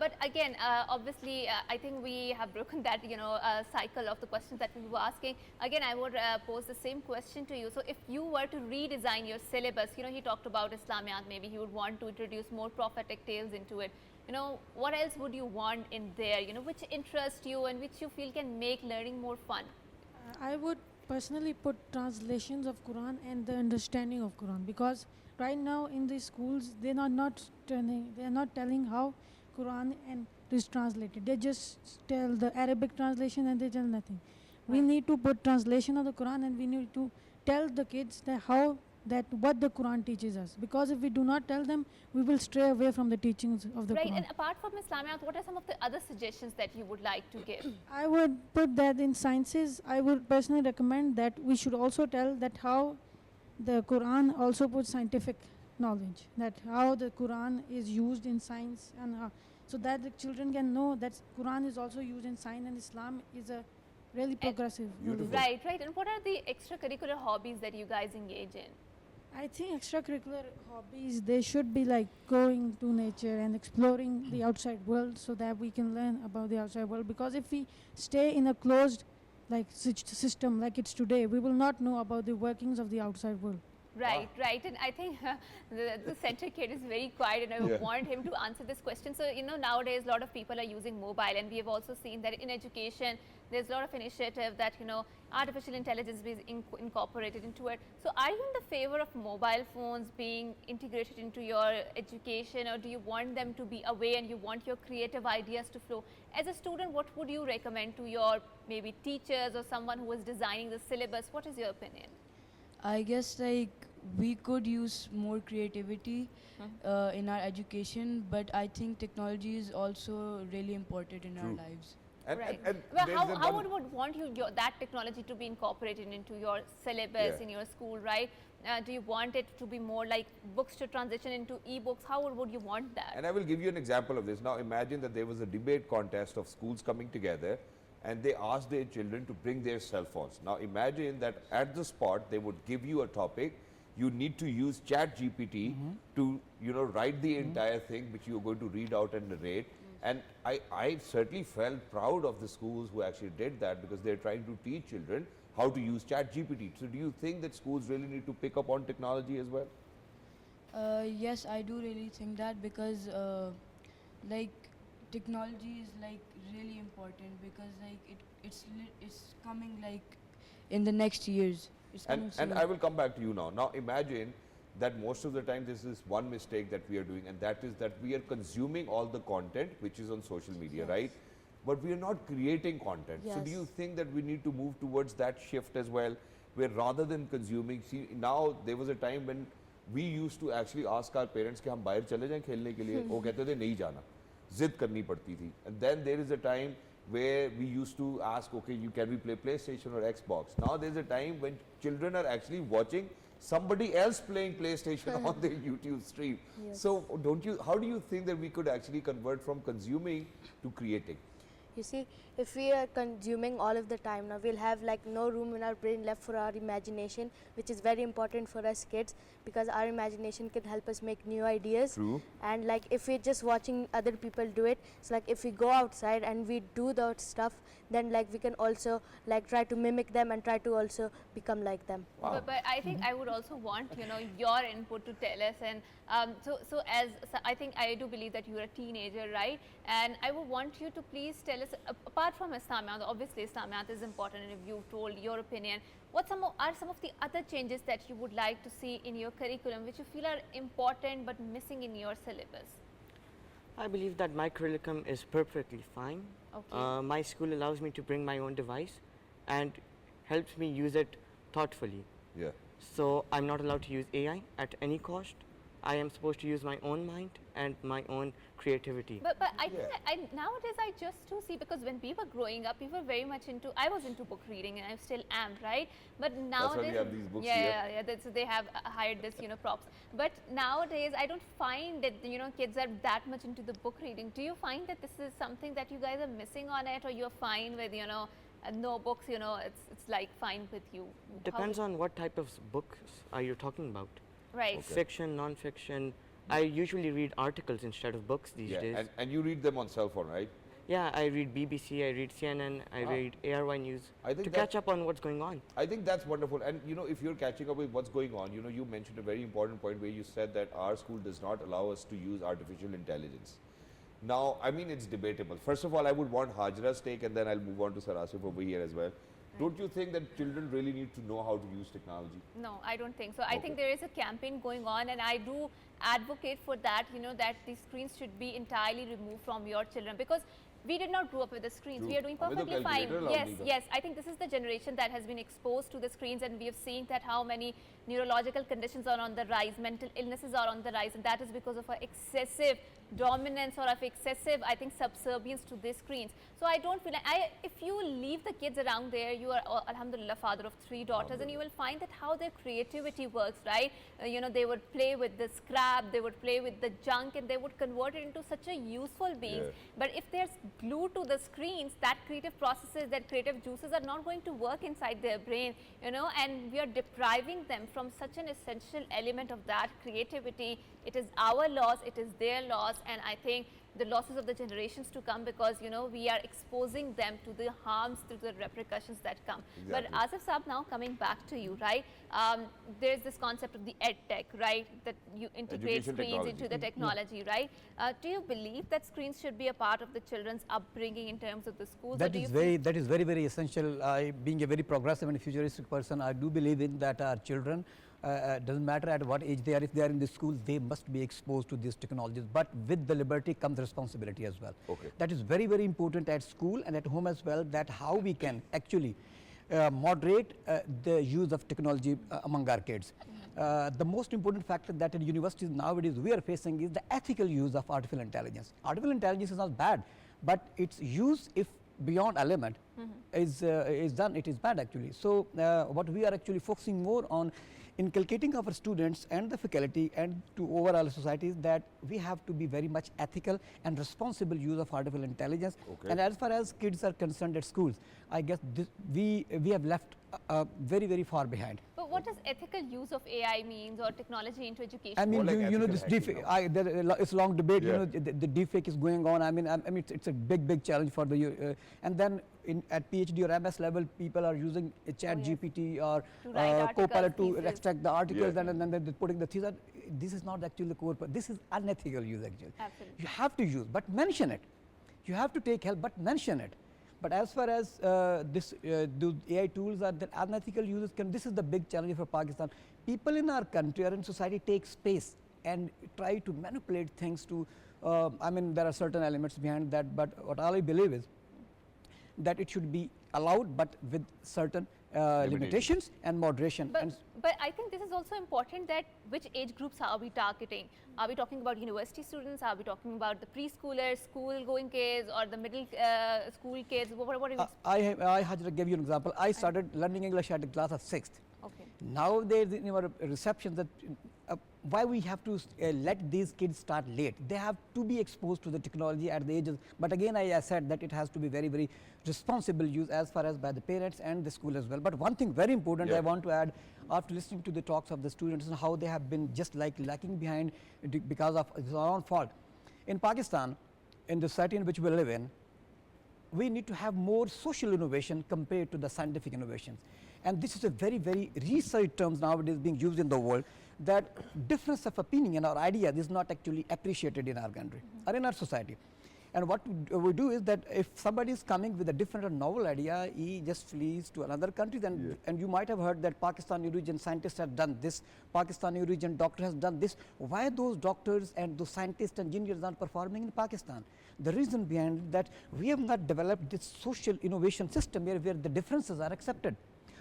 [SPEAKER 3] But again, obviously, I think we have broken that, cycle of the questions that we were asking. Again, I would pose the same question to you. So if you were to redesign your syllabus, he talked about Islamiyat, maybe he would want to introduce more prophetic tales into it. What else would you want in there, which interests you and which you feel can make learning more fun?
[SPEAKER 10] I would personally put translations of Quran and the understanding of Quran, because right now in the schools they are not telling how Quran and is translated. They just tell the Arabic translation and they tell nothing. We need to put translation of the Quran, and we need to tell the kids that what the Quran teaches us, because if we do not tell them, we will stray away from the teachings of the Quran.
[SPEAKER 3] And apart from Islamiyat, what are some of the other suggestions that you would like to give?
[SPEAKER 10] I would put that in sciences. I would personally recommend that we should also tell that how the Quran also puts scientific knowledge, that how the Quran is used in science, and so that the children can know that Quran is also used in science, and Islam is a really progressive religion.
[SPEAKER 3] Right. And what are the extracurricular hobbies that you guys engage in?
[SPEAKER 10] I think extracurricular hobbies, they should be like going to nature and exploring the outside world, so that we can learn about the outside world. Because if we stay in a closed system like it's today, we will not know about the workings of the outside world.
[SPEAKER 3] Right. And I think the center kid is very quiet, and I want him to answer this question. So, nowadays a lot of people are using mobile, and we have also seen that in education there's a lot of initiative that, artificial intelligence is incorporated into it. So are you in the favor of mobile phones being integrated into your education, or do you want them to be away and you want your creative ideas to flow? As a student, what would you recommend to your maybe teachers or someone who is designing the syllabus? What is your opinion?
[SPEAKER 9] I guess we could use more creativity in our education, but I think technology is also really important in our lives.
[SPEAKER 3] Well, how would want that technology to be incorporated into your syllabus in your school, right? Do you want it to be more like books to transition into e-books? How would you want that?
[SPEAKER 2] And I will give you an example of this. Now imagine that there was a debate contest of schools coming together, and they asked their children to bring their cell phones. Now imagine that at the spot they would give you a topic. You need to use ChatGPT to write the entire thing which you are going to read out and narrate. And I certainly felt proud of the schools who actually did that, because they're trying to teach children how to use ChatGPT. So do you think that schools really need to pick up on technology as well?
[SPEAKER 9] Yes, I do really think that, because technology is really important, because it's coming in the next years.
[SPEAKER 2] And I will come back to you now. Now imagine that most of the time this is one mistake that we are doing, and that is that we are consuming all the content which is on social media, right? but we are not creating content. So do you think that we need to move towards that shift as well, where rather than consuming, see, now there was a time when we used to actually ask our parents कि हम बाहर चले जाएं खेलने के लिए, वो कहते थे नहीं जाना, जिद करनी पड़ती थी. And then there is a time where we used to ask, okay, can we play PlayStation or Xbox? Now there's a time when children are actually watching somebody else playing PlayStation on their YouTube stream. So how do you think that we could actually convert from consuming to creating?
[SPEAKER 8] You see, if we are consuming all of the time now, we'll have like no room in our brain left for our imagination, which is very important for us kids, because our imagination can help us make new ideas.
[SPEAKER 2] True.
[SPEAKER 8] And like if we're just watching other people do it, so like if we go outside and we do that stuff, then like we can also like try to mimic them and try to also become like them.
[SPEAKER 2] Wow.
[SPEAKER 3] But I think I would also want, you know, your input to tell us. And so I think I do believe that you're a teenager, right? And I would want you to please tell us, apart from Islamiyat, obviously Islamiyat is important, and if you've told your opinion, what are some of the other changes that you would like to see in your curriculum which you feel are important but missing in your syllabus?
[SPEAKER 7] I believe that my curriculum is perfectly fine.
[SPEAKER 3] Okay.
[SPEAKER 7] My school allows me to bring my own device and helps me use it thoughtfully.
[SPEAKER 2] Yeah.
[SPEAKER 7] So I'm not allowed to use AI at any cost. I am supposed to use my own mind and my own creativity.
[SPEAKER 3] But I think nowadays I just do see, because when we were growing up, we were very much into, I was into book reading and I still am, right? But nowadays,
[SPEAKER 2] that's why we have these books
[SPEAKER 3] yeah, so they have hired this, you know, props. But nowadays, I don't find that, you know, kids are that much into the book reading. Do you find that this is something that you guys are missing on it, or you're fine with, you know, no books, you know, it's like fine with you?
[SPEAKER 7] Depends on what type of books are you talking about.
[SPEAKER 3] Right.
[SPEAKER 2] Okay.
[SPEAKER 7] Fiction, non-fiction. I usually read articles instead of books these days.
[SPEAKER 2] And you read them on cell phone, right?
[SPEAKER 7] Yeah, I read BBC, I read CNN, I read ARY News to catch up on what's going on.
[SPEAKER 2] I think that's wonderful. And you know, if you're catching up with what's going on, you know, you mentioned a very important point where you said that our school does not allow us to use artificial intelligence. Now, I mean, it's debatable. First of all, I would want Hajra's take, and then I'll move on to Sir Asif over here as well. Don't you think that children really need to know how to use technology?
[SPEAKER 3] No, I don't think so. I think there is a campaign going on, and I do advocate for that, you know, that the screens should be entirely removed from your children, because we did not grow up with the screens.
[SPEAKER 2] True.
[SPEAKER 3] We are doing perfectly fine. Yes, I think this is the generation that has been exposed to the screens, and we have seen that how many neurological conditions are on the rise, mental illnesses are on the rise, and that is because of our excessive dominance or of excessive, I think, subservience to these screens. So I don't feel like, if you leave the kids around there, you are, alhamdulillah, father of 3 daughters, and you will find that how their creativity works, right? You know, they would play with the scrap, they would play with the junk, and they would convert it into such a useful beings.
[SPEAKER 2] Yeah.
[SPEAKER 3] But if they're glued to the screens, that creative processes, that creative juices are not going to work inside their brain, you know, and we are depriving them from such an essential element of that creativity. It is our loss, it is their loss, and I think the losses of the generations to come, because, you know, we are exposing them to the harms, to the repercussions that come.
[SPEAKER 2] Exactly.
[SPEAKER 3] But Asif Saab, now coming back to you, right? There's this concept of the ed tech, right? That you integrate
[SPEAKER 2] Education
[SPEAKER 3] screens
[SPEAKER 2] technology.
[SPEAKER 3] into the technology, right? Do you believe that screens should be a part of the children's upbringing in terms of the schools?
[SPEAKER 11] That is very, very essential. I, being a very progressive and futuristic person, I do believe in that our children, doesn't matter at what age they are, if they are in the schools, they must be exposed to these technologies. But with the liberty comes responsibility as well.
[SPEAKER 2] Okay.
[SPEAKER 11] That is very, very important at school and at home as well, that how we can actually moderate the use of technology among our kids. The most important factor that in universities nowadays we are facing is the ethical use of artificial intelligence. Artificial intelligence is not bad, but its use, if beyond a limit, is done, it is bad actually. So what we are actually focusing more on inculcating our students and the faculty and to overall society is that we have to be very much ethical and responsible use of artificial intelligence.
[SPEAKER 2] Okay.
[SPEAKER 11] And as far as kids are concerned at schools, I guess we have left very, very far behind.
[SPEAKER 3] But what does ethical use of AI means, or technology into education?
[SPEAKER 11] I mean,
[SPEAKER 2] More like
[SPEAKER 11] you know,
[SPEAKER 2] ethical
[SPEAKER 11] this
[SPEAKER 2] hacking
[SPEAKER 11] it's a long debate.
[SPEAKER 2] Yeah.
[SPEAKER 11] You know, the deepfake is going on. I mean, it's a big challenge for the and then at PhD or MS level, people are using a Chat GPT or Copilot to extract the articles, and then they're putting the thesis. This is not actually the core. This is unethical use actually.
[SPEAKER 3] Absolutely.
[SPEAKER 11] You have to use, but mention it. You have to take help, but mention it. But as far as those AI tools are, the unethical uses this is the big challenge for Pakistan. People in our country or in society take space and try to manipulate things to, I mean, there are certain elements behind that, but what I believe is that it should be allowed, but with certain limitations and moderation.
[SPEAKER 3] But I think this is also important, that which age groups are we targeting? Are we talking about university students? Are we talking about the preschoolers, school-going kids, or the middle school kids? What are we?
[SPEAKER 11] I Hajra, gave you an example. I started learning English at the class of 6th.
[SPEAKER 3] Okay.
[SPEAKER 11] Nowadays, in our receptions, that why we have to let these kids start late? They have to be exposed to the technology at the ages. But again, I said that it has to be very, very responsible use as far as by the parents and the school as well. But one thing very important I want to add, after listening to the talks of the students and how they have been just like lacking behind because of their own fault. In Pakistan, in the society in which we live in, we need to have more social innovation compared to the scientific innovations. And this is a very, very research terms nowadays being used in the world, that difference of opinion or idea is not actually appreciated in our country or in our society. And what we do is that if somebody is coming with a different or novel idea, he just flees to another country. Then, and you might have heard that Pakistani origin scientists have done this, Pakistani origin doctor has done this. Why those doctors and those scientists and engineers are performing in Pakistan? The reason behind that, we have not developed this social innovation system where the differences are accepted.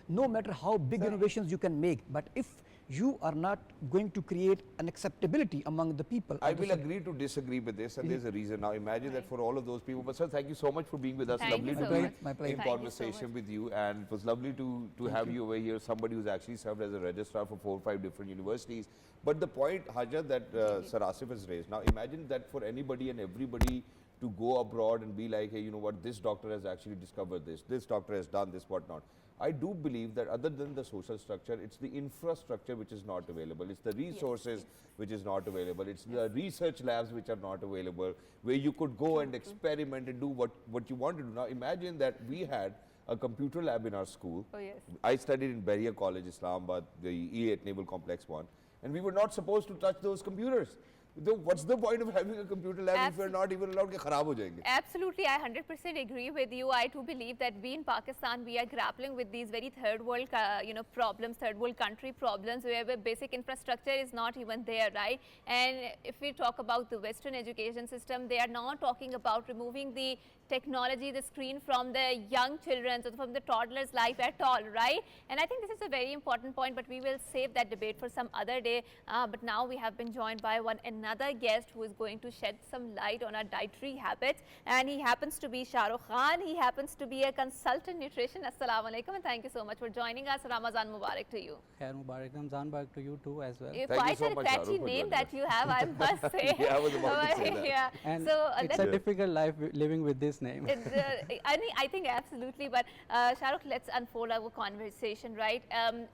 [SPEAKER 11] No matter how big innovations you can make, but if you are not going to create an acceptability among the people.
[SPEAKER 2] I will agree to disagree with this, and there's a reason. Now imagine that for all of those people. But sir, thank you so much for being with us. Lovely to be in conversation with you, and it was lovely to have you over here, somebody who's actually served as a registrar for 4 or 5 different universities. But the point, Hajra, that Sir Asif has raised, now imagine that for anybody and everybody to go abroad and be like, hey, you know what, this doctor has actually discovered this doctor has done this, whatnot. I do believe that other than the social structure, it's the infrastructure which is not available. It's the resources which is not available. It's the research labs which are not available, where you could go and experiment and do what you want to do. Now imagine that we had a computer lab in our school.
[SPEAKER 3] Oh, yes.
[SPEAKER 2] I studied in Bahria College, Islamabad, the E8 Naval Complex 1, and we were not supposed to touch those computers. What's the point of having a computer lab if we're not even allowed to kharab ho jayenge?
[SPEAKER 3] Absolutely, I 100% agree with you. I too believe that we in Pakistan, we are grappling with these very third world, problems, third world country problems, where basic infrastructure is not even there, right? And if we talk about the Western education system, they are not talking about removing the technology, the screen from the young children, or from the toddler's life at all, right? And I think this is a very important point, but we will save that debate for some other day. But now we have been joined by another guest who is going to shed some light on our dietary habits, and he happens to be Shahrukh Khan. He happens to be a consultant nutrition. Assalamu alaikum, and thank you so much for joining us. Ramzan Mubarak to you.
[SPEAKER 12] Khair Mubarak, Ramzan Mubarak to you too as well.
[SPEAKER 3] Quite a catchy name that you have, I must say.
[SPEAKER 2] Yeah, I was about to say that.
[SPEAKER 3] Yeah.
[SPEAKER 12] And so, it's a difficult life living with this name.
[SPEAKER 3] I think absolutely, but Shahrukh, let's unfold our conversation, right?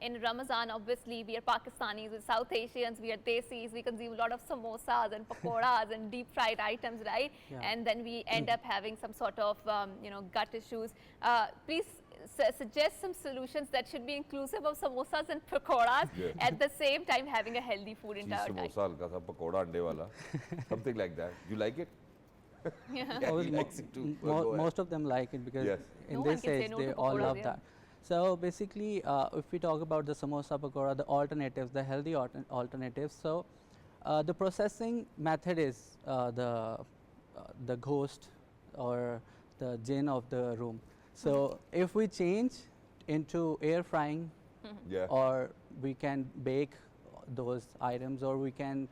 [SPEAKER 3] In Ramazan, obviously, we are Pakistanis, we're South Asians, we are Desis, we consume a lot of samosas and pakoras and deep fried items, right?
[SPEAKER 12] Yeah.
[SPEAKER 3] And then we end up having some sort of, gut issues. Please suggest some solutions that should be inclusive of samosas and pakoras, at the same time having a healthy food in our diet.
[SPEAKER 2] Samosa halka sa pakoda ande wala, something like that. You like it?
[SPEAKER 12] Yeah,
[SPEAKER 2] he likes it too.
[SPEAKER 12] Most of them like it because in this age they all love that. So basically, if we talk about the samosa pakora, the alternatives, the healthy alternatives. So the processing method is the ghost or the jinn of the room. So if we change into air frying, or we can bake those items, or we can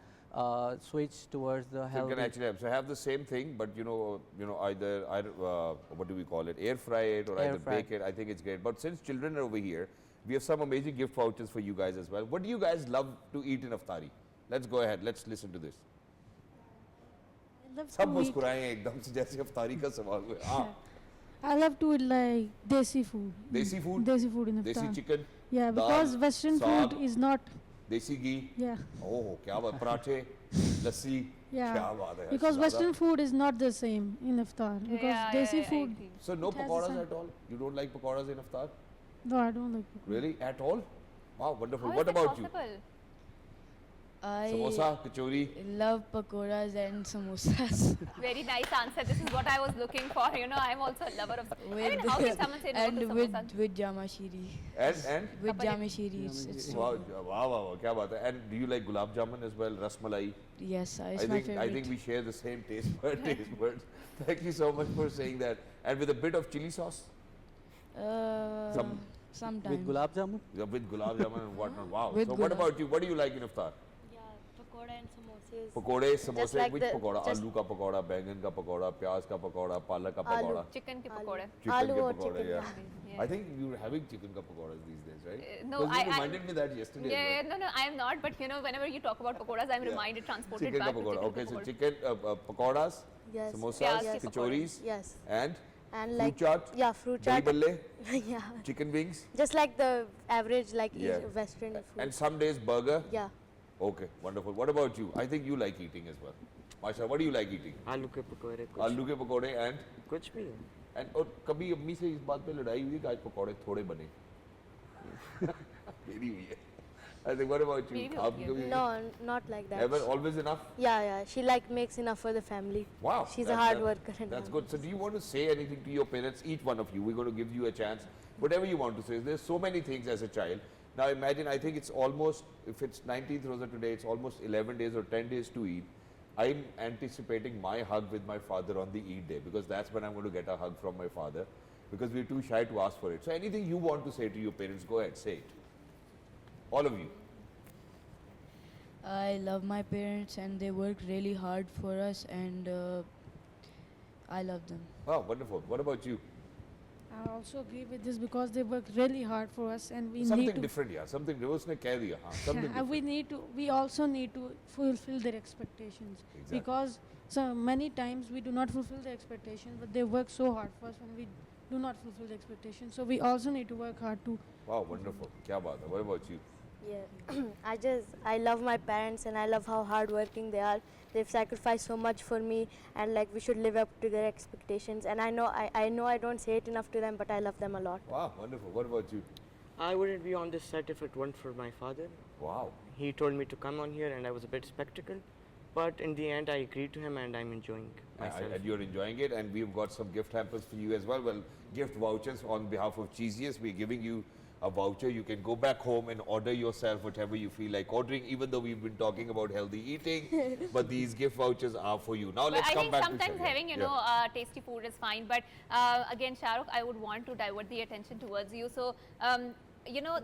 [SPEAKER 12] switch towards the healthy.
[SPEAKER 2] You can actually have the same thing, but either what do we call it, air fry it, or either bake it. I think it's great. But since children are over here, we have some amazing gift vouchers for you guys as well. What do you guys love to eat in Iftari? Let's go ahead. Let's listen to this. सब मुस्कुराए एकदम से जैसे इफ्तारी का सवाल हुआ. हाँ.
[SPEAKER 10] I love to eat like desi food.
[SPEAKER 2] Desi food?
[SPEAKER 10] Desi food in Iftar.
[SPEAKER 2] Desi chicken?
[SPEAKER 10] Yeah, because Western food is not.
[SPEAKER 2] Desi ghee?
[SPEAKER 10] Yeah.
[SPEAKER 2] Oh, क्या बात, पराठे, लस्सी.
[SPEAKER 10] Yeah.
[SPEAKER 2] क्या बात है.
[SPEAKER 10] Because Western food is not the same in Iftar. Because desi food.
[SPEAKER 2] So no pakoras at all? You don't like pakoras in Iftar?
[SPEAKER 10] No, I don't like pakoras.
[SPEAKER 2] Really? At all? Wow, wonderful.
[SPEAKER 3] How
[SPEAKER 2] What
[SPEAKER 3] is it
[SPEAKER 2] about
[SPEAKER 3] possible?
[SPEAKER 2] Samosa, kachori.
[SPEAKER 9] love pakoras and samosas.
[SPEAKER 3] Very nice answer. This is what I was looking for. You know, I'm also a lover of. I mean, how can someone say no
[SPEAKER 9] and
[SPEAKER 3] to samosa?
[SPEAKER 9] with jamashiri.
[SPEAKER 2] And?
[SPEAKER 9] With jamashiri. It's
[SPEAKER 2] Wow, wow, kya baat hai. And do you like gulab jamun as well, rasmalai?
[SPEAKER 9] Yes, it's my favorite.
[SPEAKER 2] I think we share the same taste buds. Thank you so much for saying that. And with a bit of chili sauce?
[SPEAKER 9] Sometimes.
[SPEAKER 12] With gulab jamun?
[SPEAKER 2] Yeah, with gulab jamun and whatnot. Wow.
[SPEAKER 9] With
[SPEAKER 2] So what about you? What do you like in iftar?
[SPEAKER 8] Yeah, pakoda and samosas.
[SPEAKER 2] Pakode, samosa,
[SPEAKER 8] like
[SPEAKER 2] which
[SPEAKER 8] the-
[SPEAKER 2] pakoda?
[SPEAKER 8] just-
[SPEAKER 2] Aloo ka pakoda, bangan ka pakoda, pyaz ka pakoda, palak ka pakoda.
[SPEAKER 3] Chicken ke pakode.
[SPEAKER 2] Chicken
[SPEAKER 8] Aloo
[SPEAKER 2] ke
[SPEAKER 8] or
[SPEAKER 2] pakoda,
[SPEAKER 8] chicken
[SPEAKER 2] yeah.
[SPEAKER 3] Yeah.
[SPEAKER 2] I think you're having chicken ka pakodas these days, right?
[SPEAKER 3] No,
[SPEAKER 2] Because you
[SPEAKER 3] I
[SPEAKER 2] reminded me that yesterday.
[SPEAKER 3] Yeah,
[SPEAKER 2] as well.
[SPEAKER 3] no, I am not. But you know, whenever you talk about pakoras, I'm reminded, transported
[SPEAKER 2] Chicken ka
[SPEAKER 3] back to
[SPEAKER 2] pakoda.
[SPEAKER 3] chicken
[SPEAKER 2] Okay, so
[SPEAKER 3] pakoda.
[SPEAKER 2] chicken pakodas,
[SPEAKER 8] Yes.
[SPEAKER 2] samosas,
[SPEAKER 3] Pyaz ke
[SPEAKER 2] kachoris,
[SPEAKER 8] Yes.
[SPEAKER 2] and
[SPEAKER 8] And
[SPEAKER 2] fruit
[SPEAKER 8] like
[SPEAKER 2] chaat,
[SPEAKER 8] yeah, fruit
[SPEAKER 2] dahi
[SPEAKER 8] chaat.
[SPEAKER 2] balle,
[SPEAKER 8] Yeah.
[SPEAKER 2] chicken wings,
[SPEAKER 8] Just like the average like
[SPEAKER 2] Yeah.
[SPEAKER 8] Western food.
[SPEAKER 2] and some days burger.
[SPEAKER 8] Yeah.
[SPEAKER 2] Okay, wonderful. What about you? I think you like eating as well. Masha, what do you like eating?
[SPEAKER 7] आलू के पकौड़े कुछ
[SPEAKER 2] आलू के पकोड़े and
[SPEAKER 7] कुछ भी
[SPEAKER 2] और कभी अम्मी से इस बात पे लड़ाई हुई कि आज पकोड़े थोड़े बने मेरी हुई है I think what about you?
[SPEAKER 3] मेरी भी
[SPEAKER 2] आपकी
[SPEAKER 3] होती है।
[SPEAKER 2] कभी
[SPEAKER 8] No, not like that.
[SPEAKER 2] ever always enough?
[SPEAKER 8] Yeah. She like makes enough for the family.
[SPEAKER 2] Wow.
[SPEAKER 8] She's a
[SPEAKER 2] that-
[SPEAKER 8] hard
[SPEAKER 2] that-
[SPEAKER 8] worker. And
[SPEAKER 2] That's
[SPEAKER 8] all.
[SPEAKER 2] good. So do you want to say anything to your parents? Each one of you. We're going to give you a chance. Whatever you want to say. There's so many things as a child. Now imagine, I think it's almost, if it's 19th Rosa today, it's almost 11 days or 10 days to Eid. I'm anticipating my hug with my father on the Eid day because that's when I'm going to get a hug from my father because we're too shy to ask for it. So anything you want to say to your parents, go ahead, say it. All of you.
[SPEAKER 9] I love my parents and they work really hard for us and I love them.
[SPEAKER 2] Oh, wonderful. What about you?
[SPEAKER 10] I also agree with this because they work really hard for us and we
[SPEAKER 2] Something
[SPEAKER 10] need to
[SPEAKER 2] different, yeah. Something उसने कह दिया, हाँ. Something different.
[SPEAKER 10] we also need to fulfill their expectations.
[SPEAKER 2] Exactly.
[SPEAKER 10] Because so many times we do not fulfill the expectations, but they work so hard for us when we do not fulfill the expectations. So we also need to work hard to.
[SPEAKER 2] Wow, wonderful. क्या बात है. What about you?
[SPEAKER 8] Yeah. I love my parents and I love how hardworking they are. They've sacrificed so much for me and like we should live up to their expectations. And I know I don't say it enough to them, but I love them a lot.
[SPEAKER 2] Wow, wonderful. What about you?
[SPEAKER 7] I wouldn't be on this set if it weren't for my father.
[SPEAKER 2] Wow.
[SPEAKER 7] He told me to come on here and I was a bit skeptical. But in the end, I agreed to him and I'm enjoying myself.
[SPEAKER 2] And you're enjoying it, and we've got some gift hampers for you as well. Well, gift vouchers on behalf of Cheesiest. We're giving you a voucher. You can go back home and order yourself whatever you feel like ordering, even though we've been talking about healthy eating. But these gift vouchers are for you. Now, let's
[SPEAKER 3] I
[SPEAKER 2] come
[SPEAKER 3] think
[SPEAKER 2] back
[SPEAKER 3] sometimes
[SPEAKER 2] to
[SPEAKER 3] having, tasty food is fine. But again, Shahrukh, I would want to divert the attention towards you. So,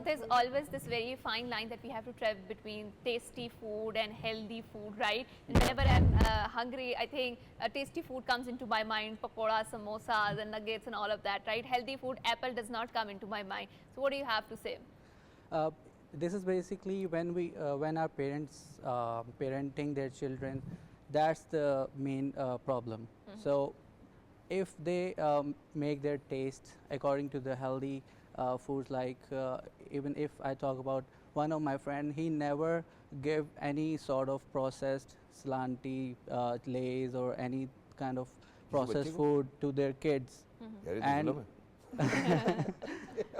[SPEAKER 3] there's always this very fine line that we have to tread between tasty food and healthy food, right? And whenever I'm hungry, I think tasty food comes into my mind, pakoras, samosas and nuggets and all of that, right? Healthy food, apple does not come into my mind. So what do you have to say?
[SPEAKER 12] This is basically when our parents parenting their children, that's the main problem. So if they make their taste according to the healthy foods, like even if I talk about one of my friend, he never gave any sort of processed slanty lays or any kind of processed food to their kids. And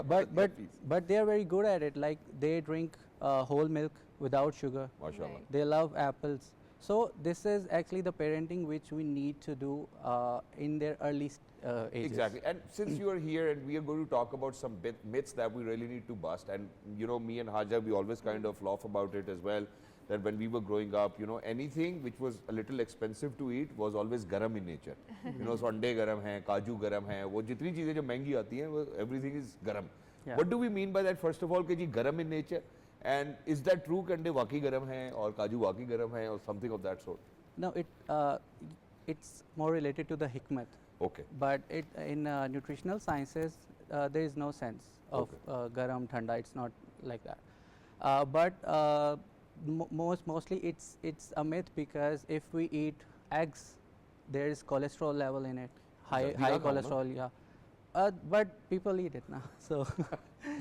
[SPEAKER 12] but they are very good at it. Like they drink whole milk without sugar.
[SPEAKER 2] Mashallah.
[SPEAKER 12] They love apples. So this is actually the parenting which we need to do in their early ages.
[SPEAKER 2] Exactly. And since you are here and we are going to talk about some myths that we really need to bust, and me and Hajra, we always kind of laugh about it as well, that when we were growing up, anything which was a little expensive to eat was always garam in nature. Sunday garam hai, kaju garam hai, wo jitni cheezein jo महंगी आती हैं, everything is garam.
[SPEAKER 12] Yeah.
[SPEAKER 2] What do we mean by that? First of all, कि जी garam in nature, and is that true? कि अंडे वाकई garam हैं और काजू वाकई garam हैं or something of that sort?
[SPEAKER 12] No, it's more related to the hikmat.
[SPEAKER 2] Okay.
[SPEAKER 12] But in nutritional sciences, there is no sense of garam, thanda. It's not like that. But mostly it's a myth, because if we eat eggs, there is cholesterol level in it, high cholesterol. Yeah. But people eat it now, so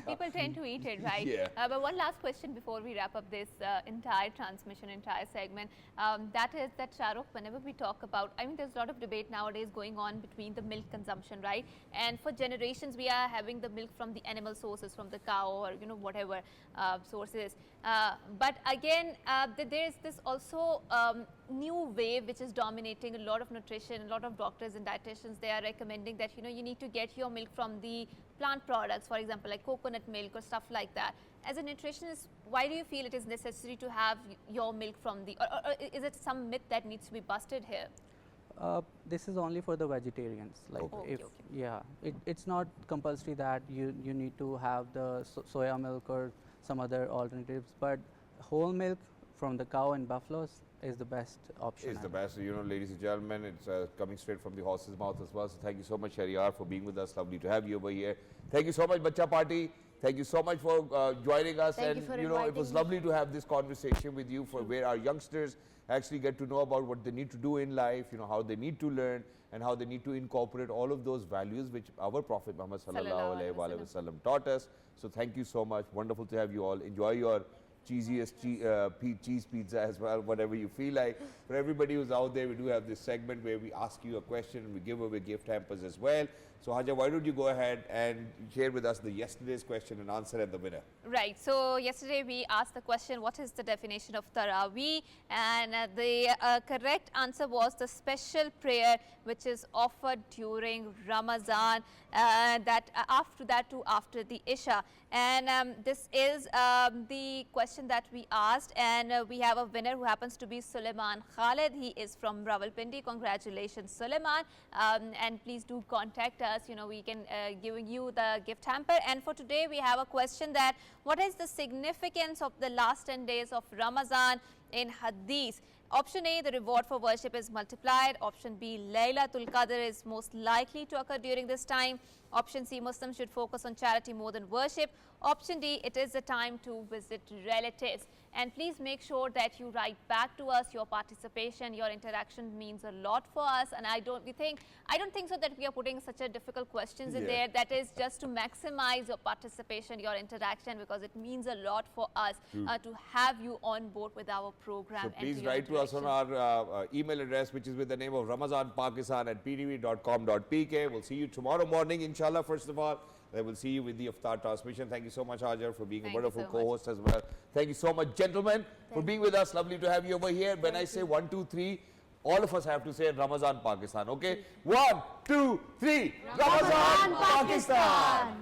[SPEAKER 3] People tend to eat it, right?
[SPEAKER 2] Yeah.
[SPEAKER 3] But one last question before we wrap up this entire transmission, entire segment. That is that Shahrukh, whenever we talk about, I mean, there's a lot of debate nowadays going on between the milk consumption, right? And for generations, we are having the milk from the animal sources, from the cow or, you know, whatever sources. But again, there's this also new wave which is dominating a lot of nutrition, a lot of doctors and dietitians. They are recommending that, you know, you need to get your milk from the plant products, for example, like coconut milk or stuff like that. As a nutritionist, why do you feel it is necessary to have your milk from the, or is it some myth that needs to be busted here?
[SPEAKER 12] This is only for the vegetarians. Like yeah, it's not compulsory that you need to have the soya milk or some other alternatives, but whole milk from the cow and buffaloes is the best option.
[SPEAKER 2] It's the best, you know, ladies and gentlemen. It's coming straight from the horse's mouth as well. So thank you so much, Shahryar, for being with us. Lovely to have you over here. Thank you so much, Bacha Party. Thank you so much for joining us.
[SPEAKER 8] Thank you for
[SPEAKER 2] know, it was lovely to have this conversation with you, for where our youngsters actually get to know about what they need to do in life, you know, how they need to learn and how they need to incorporate all of those values which our Prophet Muhammad sallallahu alaihi wasallam taught us. So thank you so much. Wonderful to have you all. Enjoy your cheesiest cheese pizza as well, whatever you feel like. For everybody who's out there, we do have this segment where we ask you a question and we give away gift hampers as well. So Hajra, why don't you go ahead and share with us the yesterday's question and answer and the winner.
[SPEAKER 3] Right. So yesterday we asked the question, what is the definition of Taraweeh? And the correct answer was the special prayer which is offered during Ramazan, after the Isha. And this is the question that we asked, and we have a winner who happens to be Suleiman Khalid. He is from Rawalpindi. Congratulations, Suleiman. And please do contact us. You know, we can give you the gift hamper. And for today, we have a question that what is the significance of the last 10 days of Ramazan in Hadith? Option A, the reward for worship is multiplied. Option B, Laylatul Qadr is most likely to occur during this time. Option C, Muslims should focus on charity more than worship. Option D, it is the time to visit relatives. And please make sure that you write back to us. Your participation, your interaction means a lot for us. And I don't think so that we are putting such a difficult questions in there. That is just to maximize your participation, your interaction, because it means a lot for us to have you on board with our program.
[SPEAKER 2] So please write to us on our email address, which is with the name of ramazanpakistan@ptv.com.pk. We'll see you tomorrow morning, inshallah, first of all. Then we'll see you with the Iftar transmission. Thank you so much, Hajra, for being a wonderful co-host as well. Thank you so much, gentlemen, for being with us. Lovely to have you over here. When I say 1, 2, 3, all of us have to say Ramazan Pakistan, okay? 1, 2, 3, Ramazan Pakistan!